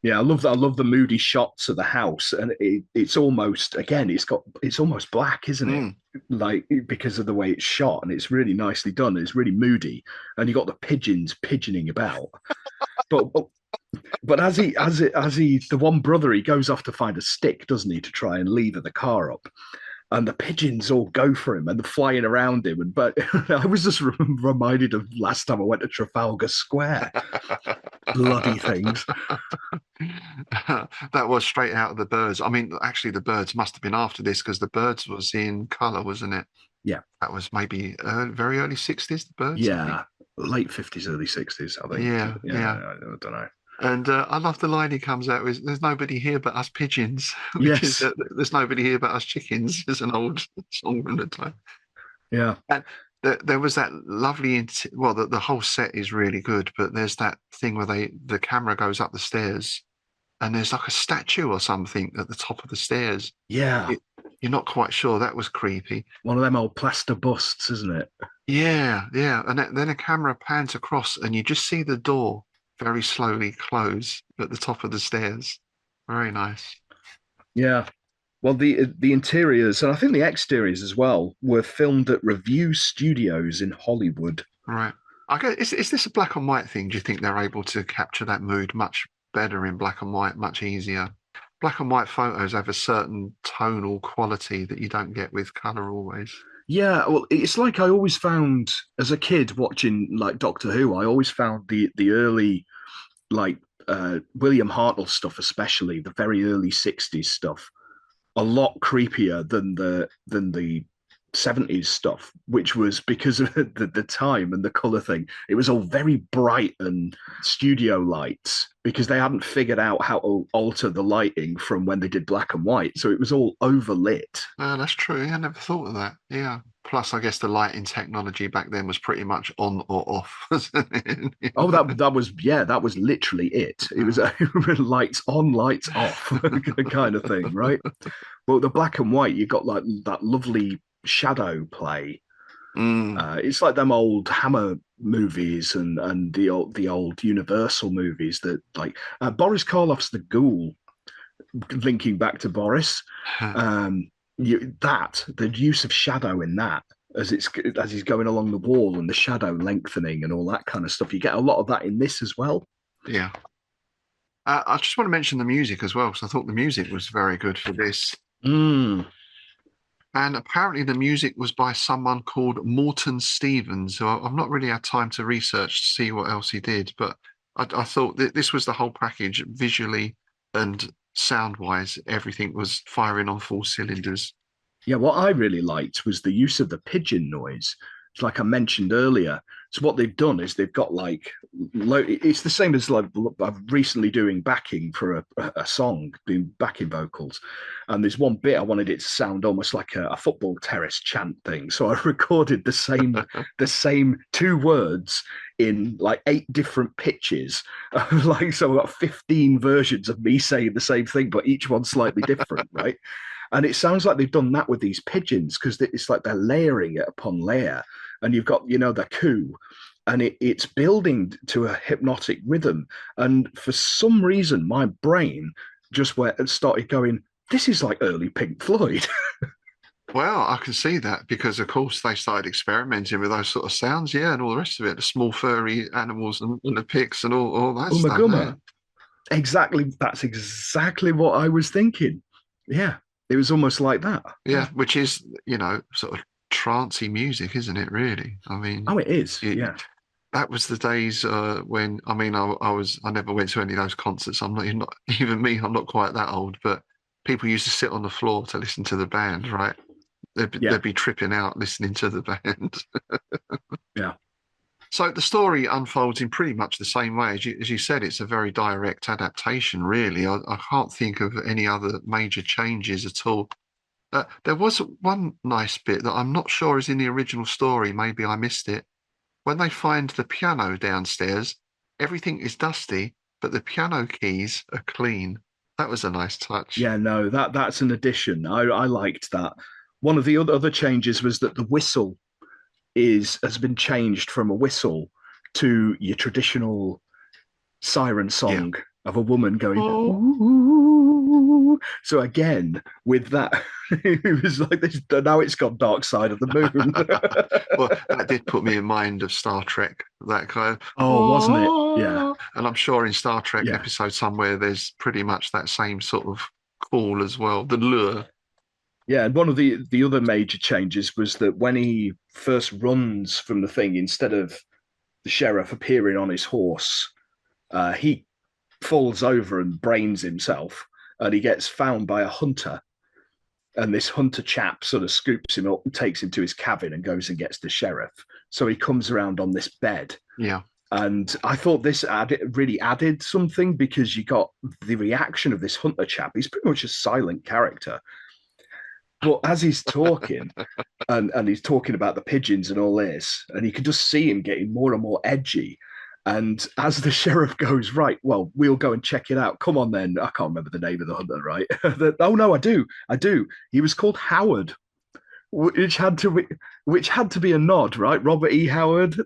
Yeah, I love that. I love the moody shots of the house, and it's almost again, it's almost black, isn't it? Like because of the way it's shot, and it's really nicely done. It's really moody, and you got the pigeons pigeoning about. But as the one brother, he goes off to find a stick, doesn't he, to try and lever the car up. And the pigeons all go for him and they're flying around him. But I was just reminded of last time I went to Trafalgar Square. Bloody things. That was straight out of the Birds. I mean, actually, the Birds must have been after this because the Birds was in colour, wasn't it? Yeah. That was maybe very early 60s, the Birds. Yeah. Late 50s, early 60s, I think. Yeah. I don't know. And I love the line he comes out with, "There's nobody here but us pigeons." Which yes. is, there's nobody here but us chickens is an old song from the time. Yeah. And there was that lovely, the whole set is really good, but there's that thing where the camera goes up the stairs and there's like a statue or something at the top of the stairs. Yeah. You're not quite sure. That was creepy. One of them old plaster busts, isn't it? Yeah. And then a camera pans across and you just see the door very slowly close at the top of the stairs. Very nice. Yeah. Well, the interiors and I think the exteriors as well were filmed at Review Studios in Hollywood. Right. I guess is this a black and white thing? Do you think they're able to capture that mood much better in black and white, much easier? Black and white photos have a certain tonal quality that you don't get with color always. Yeah, well, it's like I always found as a kid watching like Doctor Who, I always found the early like William Hartnell stuff, especially the very early 60s stuff, a lot creepier than the 70s stuff, which was because of the time and the color thing. It was all very bright and studio lights because they hadn't figured out how to alter the lighting from when they did black and white. So it was all overlit. That's true. I never thought of that. Yeah. Plus, I guess the lighting technology back then was pretty much on or off. Oh, that was literally it. It was lights on, lights off kind of thing, right? But the black and white, you got like that lovely shadow play. It's like them old Hammer movies and the old Universal movies that like Boris Karloff's The Ghoul, linking back to Boris. The use of shadow in that as he's going along the wall and the shadow lengthening and all that kind of stuff. You get a lot of that in this as well. Yeah. I just want to mention the music as well because I thought the music was very good for this. And apparently the music was by someone called Morton Stevens, who I've not really had time to research to see what else he did, but I thought that this was the whole package, visually and sound-wise. Everything was firing on full cylinders. Yeah, what I really liked was the use of the pigeon noise. It's like I mentioned earlier. So what they've done is they've got like, it's the same as like I'm recently doing backing for a song, doing backing vocals. And there's one bit I wanted it to sound almost like a football terrace chant thing. So I recorded the same two words in like 8 different pitches. Like, so I've got 15 versions of me saying the same thing, but each one slightly different, right? And it sounds like they've done that with these pigeons because it's like they're layering it upon layer. And you've got, the coo, and it's building to a hypnotic rhythm. And for some reason, my brain just started going, this is like early Pink Floyd. Well, I can see that because, of course, they started experimenting with those sort of sounds, and all the rest of it, the small furry animals and the pigs and all that stuff. Exactly. That's exactly what I was thinking. Yeah, it was almost like that. Yeah, which is, sort of trancey music, isn't it, really? I mean... Oh, it is, yeah. That was the days when, I never went to any of those concerts. I'm not even me, I'm not quite that old, but people used to sit on the floor to listen to the band, right? They'd be tripping out listening to the band. Yeah. So the story unfolds in pretty much the same way as you said. It's a very direct adaptation, really. I can't think of any other major changes at all. There was one nice bit that I'm not sure is in the original story. Maybe I missed it. When they find the piano downstairs, everything is dusty, but the piano keys are clean. That was a nice touch. Yeah, no, that's an addition. I liked that. One of the other changes was that the whistle has been changed from a whistle to your traditional siren song of a woman going. Ooh. So again, with that, it was like this. Now it's got Dark Side of the Moon. Well, that did put me in mind of Star Trek. That kind of wasn't it? Yeah. And I'm sure in Star Trek episode somewhere there's pretty much that same sort of call as well. The lure. Yeah, and one of the other major changes was that when he first runs from the thing, instead of the sheriff appearing on his horse, he falls over and brains himself, and he gets found by a hunter. And this hunter chap sort of scoops him up and takes him to his cabin and goes and gets the sheriff. So he comes around on this bed. Yeah. And I thought this really added something, because you got the reaction of this hunter chap. He's pretty much a silent character. But as he's talking, and he's talking about the pigeons and all this, and you can just see him getting more and more edgy. And as the sheriff goes, right, well, we'll go and check it out. Come on, then. I can't remember the name of the hunter, right? Oh no, I do. He was called Howard, which had to be a nod, right? Robert E. Howard.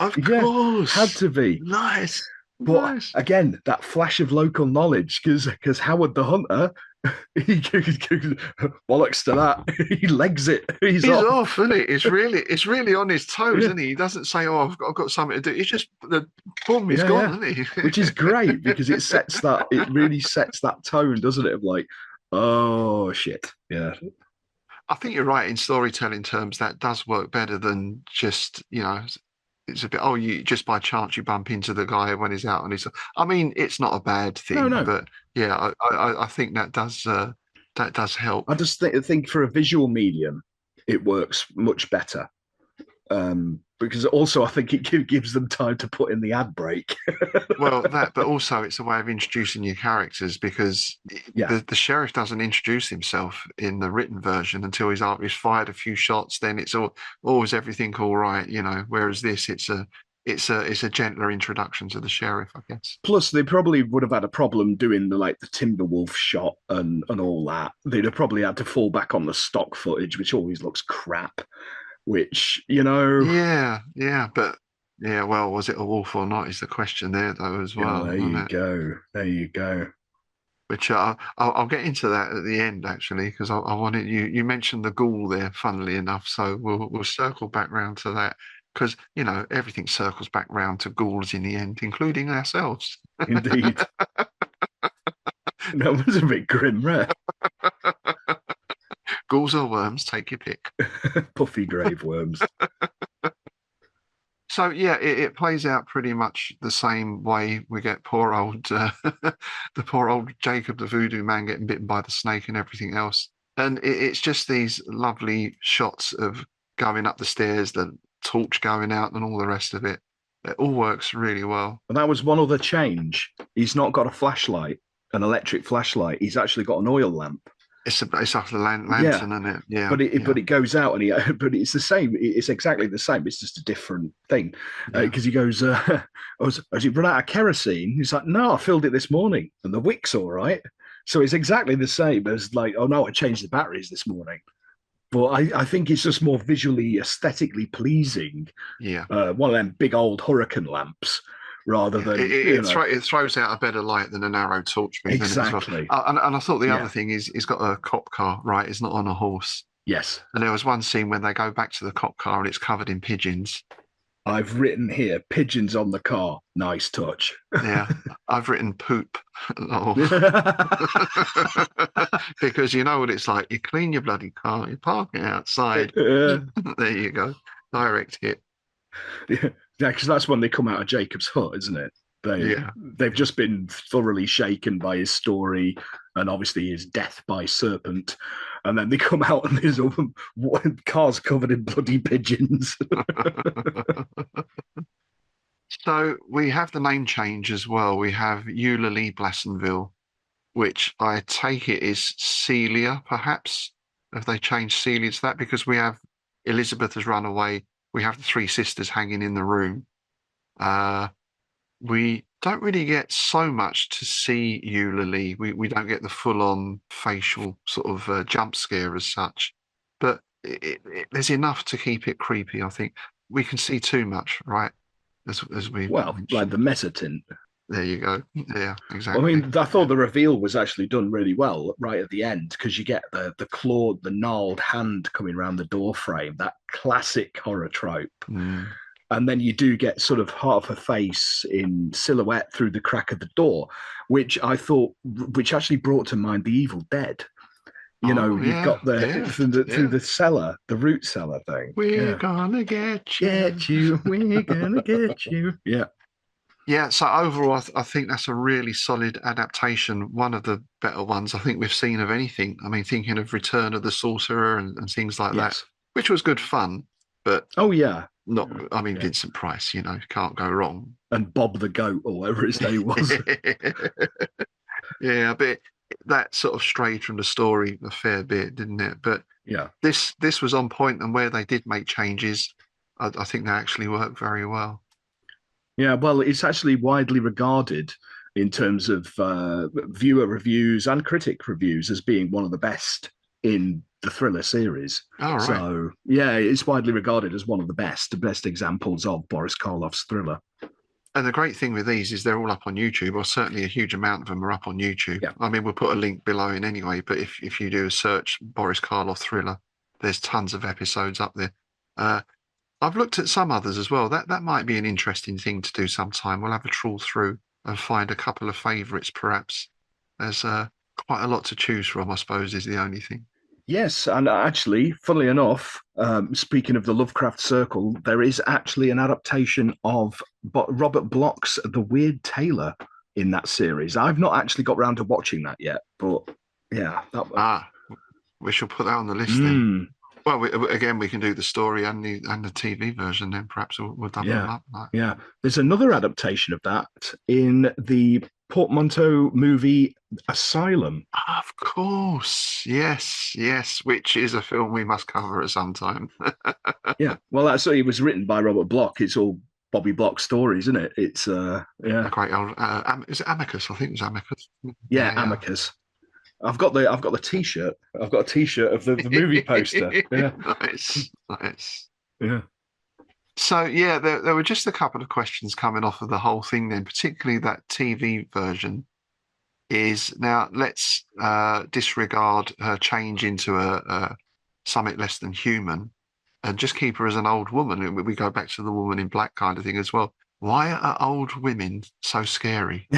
Of course, had to be nice. But nice. Again, that flash of local knowledge, because Howard the hunter. He bollocks to that. He legs it. He's off, isn't he? It's really on his toes, isn't he? He doesn't say, "Oh, I've got something to do." He's just the boom. He's gone, isn't he? Which is great, because it really sets that tone, doesn't it? Of like, oh shit, yeah. I think you're right in storytelling terms. That does work better than just It's a bit. Oh, you just by chance you bump into the guy when he's out on his. I mean, it's not a bad thing, no. But yeah, I think that does help. I just think for a visual medium, it works much better. Because also I think it gives them time to put in the ad break. Well, but also it's a way of introducing your characters, because the sheriff doesn't introduce himself in the written version until he's fired a few shots. Then it's always everything all right, Whereas this, it's a gentler introduction to the sheriff, I guess. Plus, they probably would have had a problem doing the Timberwolf shot and all that. They'd have probably had to fall back on the stock footage, which always looks crap. Which, Yeah, but yeah, well, was it a wolf or not is the question there, though, as well. There you go. Which I'll get into that at the end, actually, because I wanted you mentioned the ghoul there, funnily enough, so we'll circle back round to that, because everything circles back round to ghouls in the end, including ourselves. Indeed. That was a bit grim, right? Ghouls or worms, take your pick. Puffy grave worms. So yeah, it plays out pretty much the same way. We get poor old the poor old Jacob the voodoo man getting bitten by the snake and everything else. And it's just these lovely shots of going up the stairs, the torch going out and all the rest of it. It all works really well. And that was one other change. He's not got a flashlight, an electric flashlight. He's actually got an oil lamp. It's like a lantern, isn't it? Yeah. But it goes out, and but it's the same. It's exactly the same. It's just a different thing. Because he goes, has he run out of kerosene? He's like, no, I filled it this morning, and the wick's all right. So it's exactly the same as like, oh no, I changed the batteries this morning. But I think it's just more visually, aesthetically pleasing. Yeah. One of them big old hurricane lamps. Rather than it throws out a better light than a narrow torch. Exactly. Well. And I thought the other thing is he's got a cop car, right? It's not on a horse. Yes. And there was one scene when they go back to the cop car and it's covered in pigeons. I've written here, pigeons on the car. Nice touch. Yeah. I've written poop. Because you know what it's like. You clean your bloody car, you park it outside. There you go. Direct hit. Yeah, because that's when they come out of Jacob's hut, isn't it? They've just been thoroughly shaken by his story and obviously his death by serpent. And then they come out and there's cars covered in bloody pigeons. So we have the name change as well. We have Eulalie Blassenville, which I take it is Celia, perhaps. Have they changed Celia to that? Because we have Elizabeth has run away. We have the three sisters hanging in the room. We don't really get so much to see Eulalie. We don't get the full-on facial sort of jump scare as such. But there's enough to keep it creepy, I think. We can see too much, right? As we like the mezzotint. There you go. Yeah, exactly. I mean, I thought the reveal was actually done really well right at the end because you get the clawed, the gnarled hand coming around the door frame, that classic horror trope. And then you do get sort of half a face in silhouette through the crack of the door, which I thought, which actually brought to mind the Evil Dead. You've got through the cellar, the root cellar thing. We're gonna get you. We're gonna get you. Yeah. Yeah, so overall, I think that's a really solid adaptation. One of the better ones I think we've seen of anything. I mean, thinking of Return of the Sorcerer and things like that, which was good fun. But Vincent Price, can't go wrong. And Bob the Goat, or whatever his name was. Yeah, but that sort of strayed from the story a fair bit, didn't it? But yeah, this was on point, and where they did make changes, I think they actually worked very well. Yeah, well, it's actually widely regarded in terms of viewer reviews and critic reviews as being one of the best in the thriller series. Oh, right. So, yeah, it's widely regarded as one of the best examples of Boris Karloff's thriller. And the great thing with these is they're all up on YouTube, or certainly a huge amount of them are up on YouTube. Yeah. I mean, we'll put a link below in anyway, but if you do a search Boris Karloff thriller, there's tons of episodes up there. I've looked at some others as well. That might be an interesting thing to do sometime. We'll have a trawl through and find a couple of favourites, perhaps. There's quite a lot to choose from, I suppose, is the only thing. Yes, and actually, funnily enough, speaking of the Lovecraft Circle, there is actually an adaptation of Robert Bloch's The Weird Tailor in that series. I've not actually got round to watching that yet, but yeah. We shall put that on the list then. Well, we can do the story and the TV version. Then perhaps we'll double them up. Yeah, there's another adaptation of that in the portmanteau movie Asylum. Of course, yes, which is a film we must cover at some time. Yeah, well, it was written by Robert Bloch. It's all Bobby Bloch stories, isn't it? It's a great old. Is it Amicus? I think it was Amicus. Yeah, Amicus. I've got the T-shirt. I've got a T-shirt of the movie poster. Yeah, nice. Yeah. So there were just a couple of questions coming off of the whole thing. Then, particularly that TV version is now. Let's disregard her change into a something less than human, and just keep her as an old woman. We go back to the Woman in Black kind of thing as well. Why are old women so scary?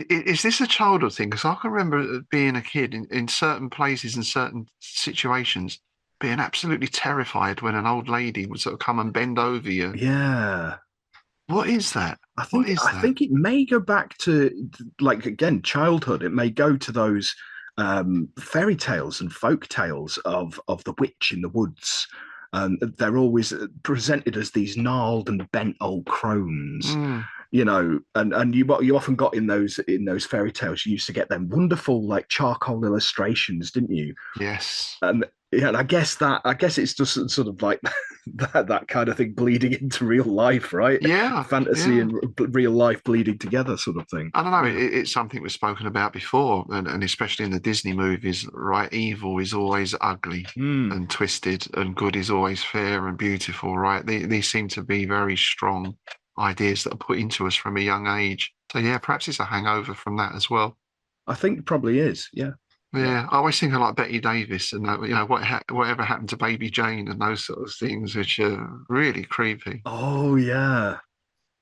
Is this a childhood thing? Because I can remember being a kid in certain places and certain situations being absolutely terrified when an old lady would sort of come and bend over you. Yeah. What is that? I think it may go back to, like, again, childhood. It may go to those fairy tales and folk tales of the witch in the woods. They're always presented as these gnarled and bent old crones. And you often got in those fairy tales, you used to get them wonderful like charcoal illustrations, didn't you? Yes. And I guess it's just sort of like that kind of thing bleeding into real life, right? Yeah, fantasy and real life bleeding together, sort of thing. I don't know. It's something we've spoken about before, and especially in the Disney movies, right? Evil is always ugly and twisted, and good is always fair and beautiful, right? These seem to be very strong ideas that are put into us from a young age. So yeah, perhaps it's a hangover from that as well. I think it probably is. Yeah. Yeah, I always think of like Betty Davis and whatever happened to Baby Jane and those sort of things, which are really creepy. Oh yeah,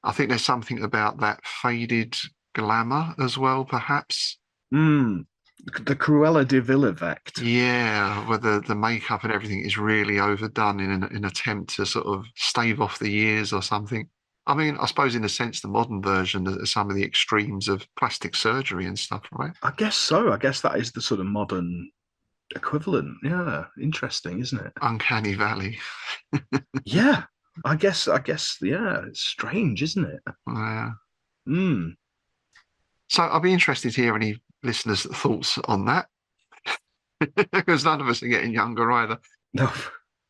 I think there's something about that faded glamour as well, perhaps. The Cruella de Vil effect. Yeah, where the makeup and everything is really overdone in an attempt to sort of stave off the years or something. I mean, I suppose in a sense, the modern version are some of the extremes of plastic surgery and stuff, right? I guess so. I guess that is the sort of modern equivalent. Yeah, interesting, isn't it? Uncanny Valley. Yeah, yeah, it's strange, isn't it? Yeah. Mm. So I'd be interested to hear any listeners' thoughts on that, because none of us are getting younger either. No.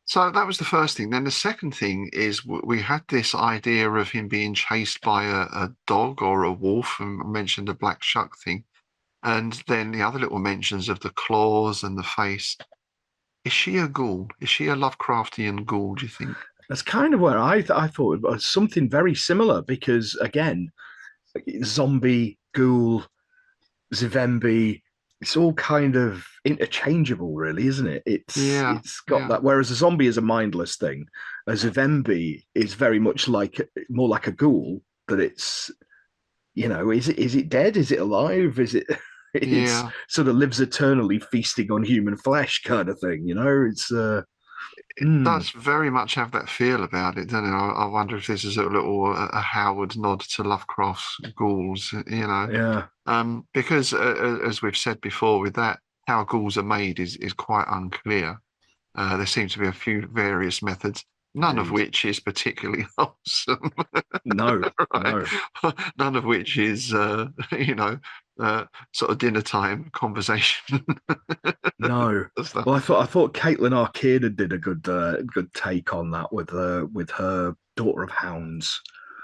So that was the first thing. Then the second thing is we had this idea of him being chased by a dog or a wolf, and I mentioned the black shuck thing. And then the other little mentions of the claws and the face. Is she a ghoul? Is she a Lovecraftian ghoul, do you think? That's kind of where I thought it was something very similar because again, zombie, ghoul, zuvembi, it's all kind of interchangeable, really, isn't it? Yeah, It's got yeah. that. Whereas a zombie is a mindless thing, a zuvembi is very much like more like a ghoul. That it's is it dead? Is it alive? Is it? It's Yeah, sort of lives eternally feasting on human flesh, kind of thing. It's it mm, does very much have that feel about it, doesn't it? I wonder if this is a little a Howard nod to Lovecraft's ghouls, yeah, because as we've said before, with that, how ghouls are made is quite unclear. There seem to be a few various methods, none of indeed. which is particularly wholesome, No, right? no, None of which is, sort of dinner time conversation. no. Stuff. Well, I thought Caitlin Arcana did a good take on that with her Daughter of Hounds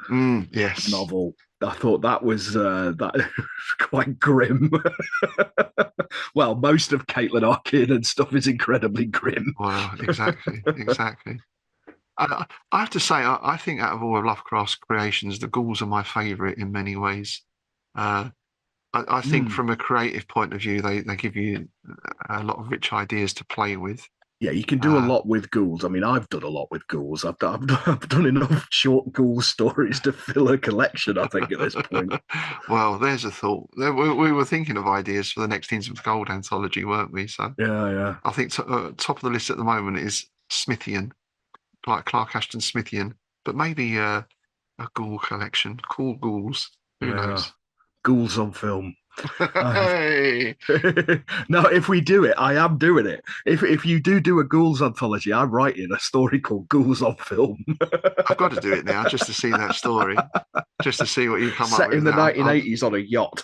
Yes. novel. I thought that was that quite grim. Well, most of Caitlin Arcana stuff is incredibly grim. Well, exactly, exactly. I have to say, I think out of all of Lovecraft's creations, the ghouls are my favourite in many ways. Uh, I think Mm. from a creative point of view, they give you a lot of rich ideas to play with. Yeah, you can do a Uh, lot with ghouls. I mean, I've done a lot with ghouls. I've done enough short ghoul stories to fill a collection, I think, at this point. well, there's a thought. We were thinking of ideas for the next Innsmouth Gold anthology, weren't we? So Yeah, yeah. I think top of the list at the moment is Smithian, like Clark Ashton Smithian, but maybe a ghoul collection, cool ghouls. Who Yeah. knows? Ghouls on film. Uh, Hey, no, if we do it, I am doing it. If you do a ghouls anthology, I'm writing a story called Ghouls on Film, I've got to do it now just to see that story, just to see what you come up set in with. the Now, 1980s on a yacht.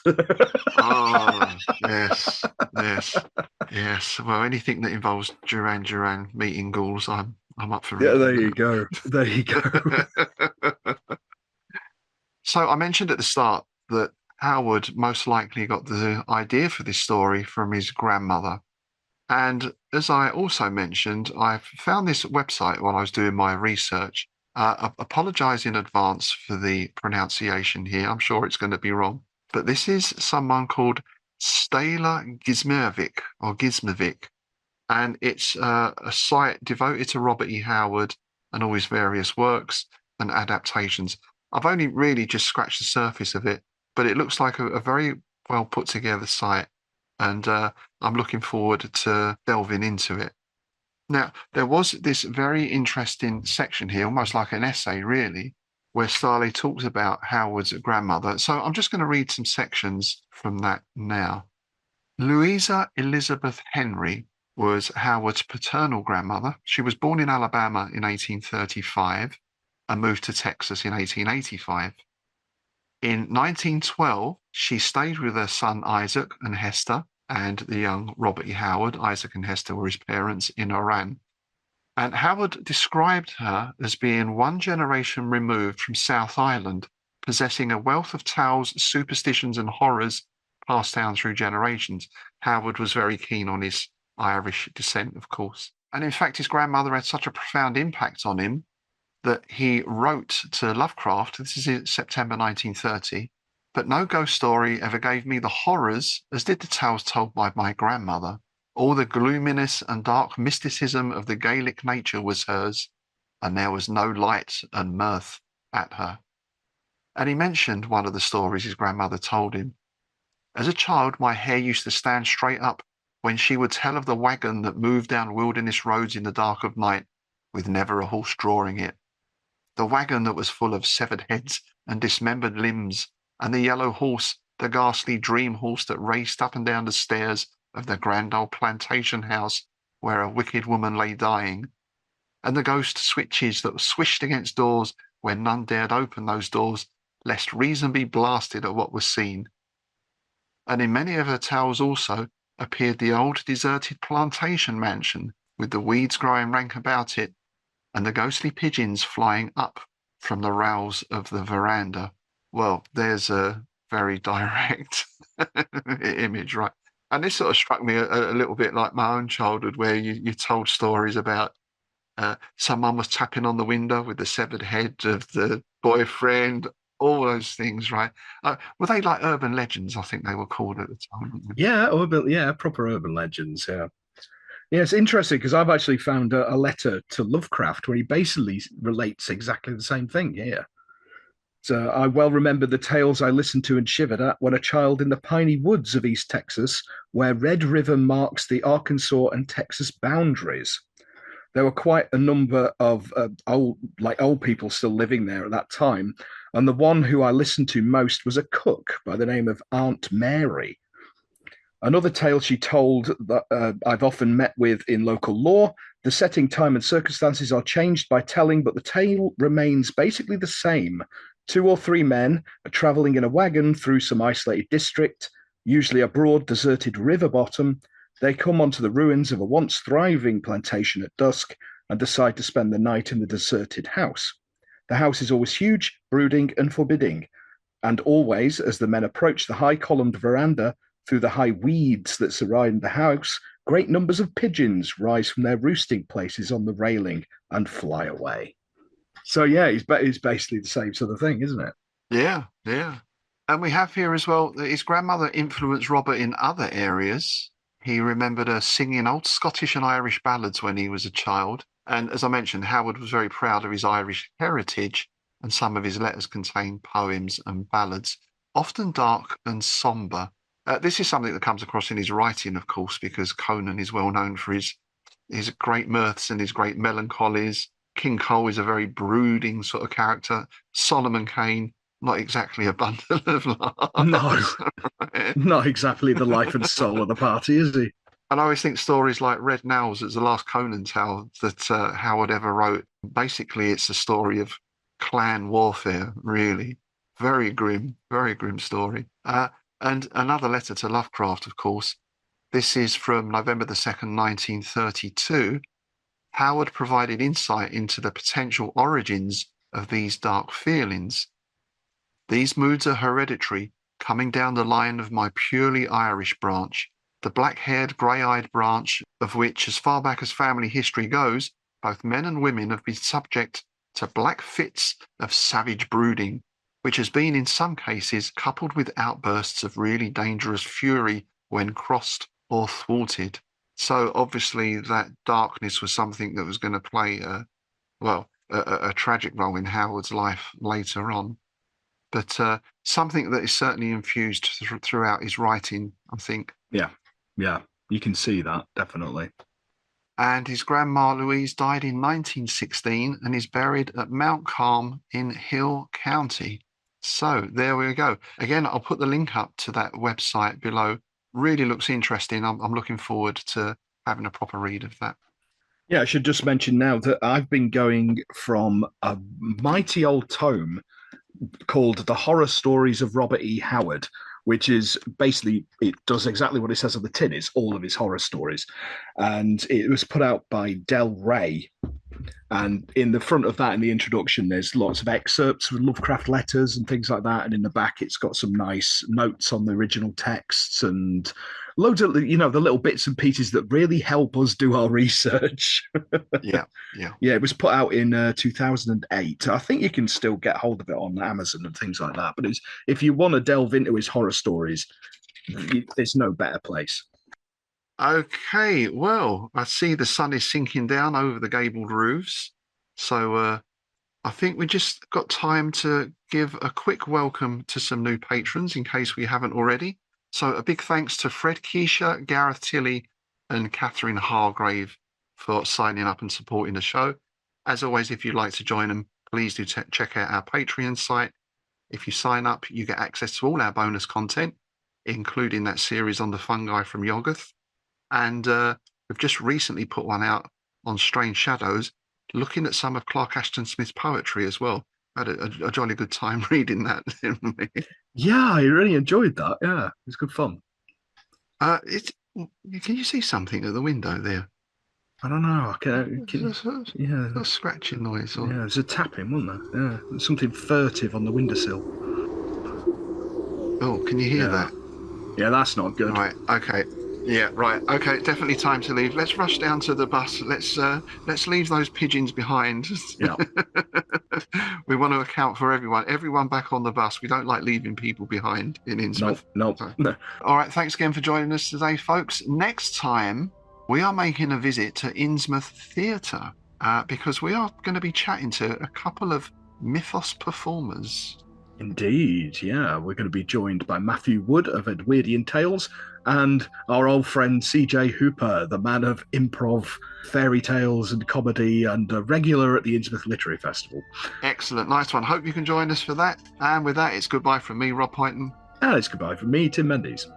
oh, yes, yes, yes. Well, anything that involves Duran Duran meeting ghouls, I'm up for Yeah, there reading you go. There you go. that. So I mentioned at the start that Howard most likely got the idea for this story from his grandmother. And as I also mentioned, I found this website while I was doing my research. Apologize in advance for the pronunciation here. I'm sure it's going to be wrong. But this is someone called Stala Gizmerovic or Gizmovic. And it's a site devoted to Robert E. Howard and all his various works and adaptations. I've only really just scratched the surface of it, but it looks like a very well put together site. And I'm looking forward to delving into it. Now, there was this very interesting section here, almost like an essay, really, where Starley talks about Howard's grandmother. So I'm just going to read some sections from that now. Louisa Elizabeth Henry was Howard's paternal grandmother. She was born in Alabama in 1835 and moved to Texas in 1885. In 1912, she stayed with her son Isaac and Hester and the young Robert E. Howard. Isaac and Hester were his parents in Iran. And Howard described her as being one generation removed from South Island, possessing a wealth of tales, superstitions, and horrors passed down through generations. Howard was very keen on his Irish descent, of course. And in fact, his grandmother had such a profound impact on him that he wrote to Lovecraft, this is in September 1930, but no ghost story ever gave me the horrors as did the tales told by my grandmother. All the gloominess and dark mysticism of the Gaelic nature was hers, and there was no light and mirth at her. And he mentioned one of the stories his grandmother told him. As a child, my hair used to stand straight up when she would tell of the wagon that moved down wilderness roads in the dark of night, with never a horse drawing it. the wagon that was full of severed heads and dismembered limbs, and the yellow horse, the ghastly dream horse that raced up and down the stairs of the grand old plantation house where a wicked woman lay dying, and the ghost switches that swished against doors where none dared open those doors, lest reason be blasted at what was seen. And in many of her tales also appeared the old deserted plantation mansion with the weeds growing rank about it, and the ghostly pigeons flying up from the rails of the veranda. Well, there's a very direct image, right? And this sort of struck me a little bit like my own childhood, where you told stories about someone was tapping on the window with the severed head of the boyfriend, all those things, right? Were they like urban legends? I think they were called at the time. Weren't they? Yeah, proper urban legends. Yeah. Yeah, it's interesting because I've actually found a letter to Lovecraft where he basically relates exactly the same thing here. So I well remember the tales I listened to and shivered at when a child in the Piney Woods of East Texas, where Red River marks the Arkansas and Texas boundaries. There were quite a number of old people still living there at that time, and the one who I listened to most was a cook by the name of Aunt Mary. Another tale she told that I've often met with in local law. The setting, time, and circumstances are changed by telling, but the tale remains basically the same. 2 or 3 men are traveling in a wagon through some isolated district, usually a broad, deserted river bottom. They come onto the ruins of a once thriving plantation at dusk and decide to spend the night in the deserted house. The house is always huge, brooding, and forbidding. And always, as the men approach the high columned veranda, through the high weeds that surround the house, great numbers of pigeons rise from their roosting places on the railing and fly away. So yeah, it's basically the same sort of thing, isn't it? Yeah, yeah. And we have here as well that his grandmother influenced Robert in other areas. He remembered her singing old Scottish and Irish ballads when he was a child. And as I mentioned, Howard was very proud of his Irish heritage, and some of his letters contain poems and ballads, often dark and sombre. This is something that comes across in his writing, of course, because Conan is well known for his great mirths and his great melancholies. King Cole is a very brooding sort of character. Solomon Kane, not exactly a bundle of laughs. No, not exactly the life and soul of the party, is he? And I always think stories like Red Nowls, it's the last Conan tale that Howard ever wrote. Basically, it's a story of clan warfare, really. Very grim story. And another letter to Lovecraft, of course. This is from November the 2nd, 1932. Howard provided insight into the potential origins of these dark feelings. These moods are hereditary, coming down the line of my purely Irish branch, the black-haired, grey-eyed branch of which, as far back as family history goes, both men and women have been subject to black fits of savage brooding, which has been in some cases coupled with outbursts of really dangerous fury when crossed or thwarted. So obviously that darkness was something that was going to play a tragic role in Howard's life later on. But something that is certainly infused throughout his writing, I think. Yeah, you can see that, definitely. And his grandma Louise died in 1916 and is buried at Mount Calm in Hill County. So there we go. Again, I'll put the link up to that website below. Really looks interesting. I'm looking forward to having a proper read of that. Yeah, I should just mention now that I've been going from a mighty old tome called The Horror Stories of Robert E. Howard, which is basically, it does exactly what it says on the tin. It's all of his horror stories. And it was put out by Del Rey. And in the front of that, in the introduction, there's lots of excerpts with Lovecraft letters and things like that. And in the back, it's got some nice notes on the original texts and loads of, the little bits and pieces that really help us do our research. Yeah. Yeah, it was put out in 2008. I think you can still get hold of it on Amazon and things like that. But if you want to delve into his horror stories, there's no better place. Okay, well, I see the sun is sinking down over the gabled roofs. So I think we just got time to give a quick welcome to some new patrons in case we haven't already. So a big thanks to Fred Keisha, Gareth Tilley, and Catherine Hargrave for signing up and supporting the show. As always, if you'd like to join them, please do check out our Patreon site. If you sign up, you get access to all our bonus content, including that series on the fungi from Yoggoth. And we've just recently put one out on Strange Shadows, looking at some of Clark Ashton Smith's poetry as well. I had a jolly good time reading that. Yeah, I really enjoyed that. Yeah, it was good fun. Can you see something at the window there? I don't know. Yeah, a scratching noise. Or... Yeah, there's a tapping, wasn't there? Yeah, there's something furtive on the windowsill. Oh, can you hear that? Yeah, that's not good. Right. Okay. Yeah. Right. Okay. Definitely time to leave. Let's rush down to the bus. Let's leave those pigeons behind. Yeah. We want to account for everyone. Everyone back on the bus. We don't like leaving people behind in Innsmouth. No. All right. Thanks again for joining us today, folks. Next time we are making a visit to Innsmouth Theatre because we are going to be chatting to a couple of mythos performers. Indeed, yeah. We're going to be joined by Matthew Wood of Edwardian Tales and our old friend CJ Hooper, the man of improv, fairy tales and comedy, and a regular at the Innsmouth Literary Festival. Excellent. Nice one. Hope you can join us for that. And with that, it's goodbye from me, Rob Hyton. And it's goodbye from me, Tim Mendes.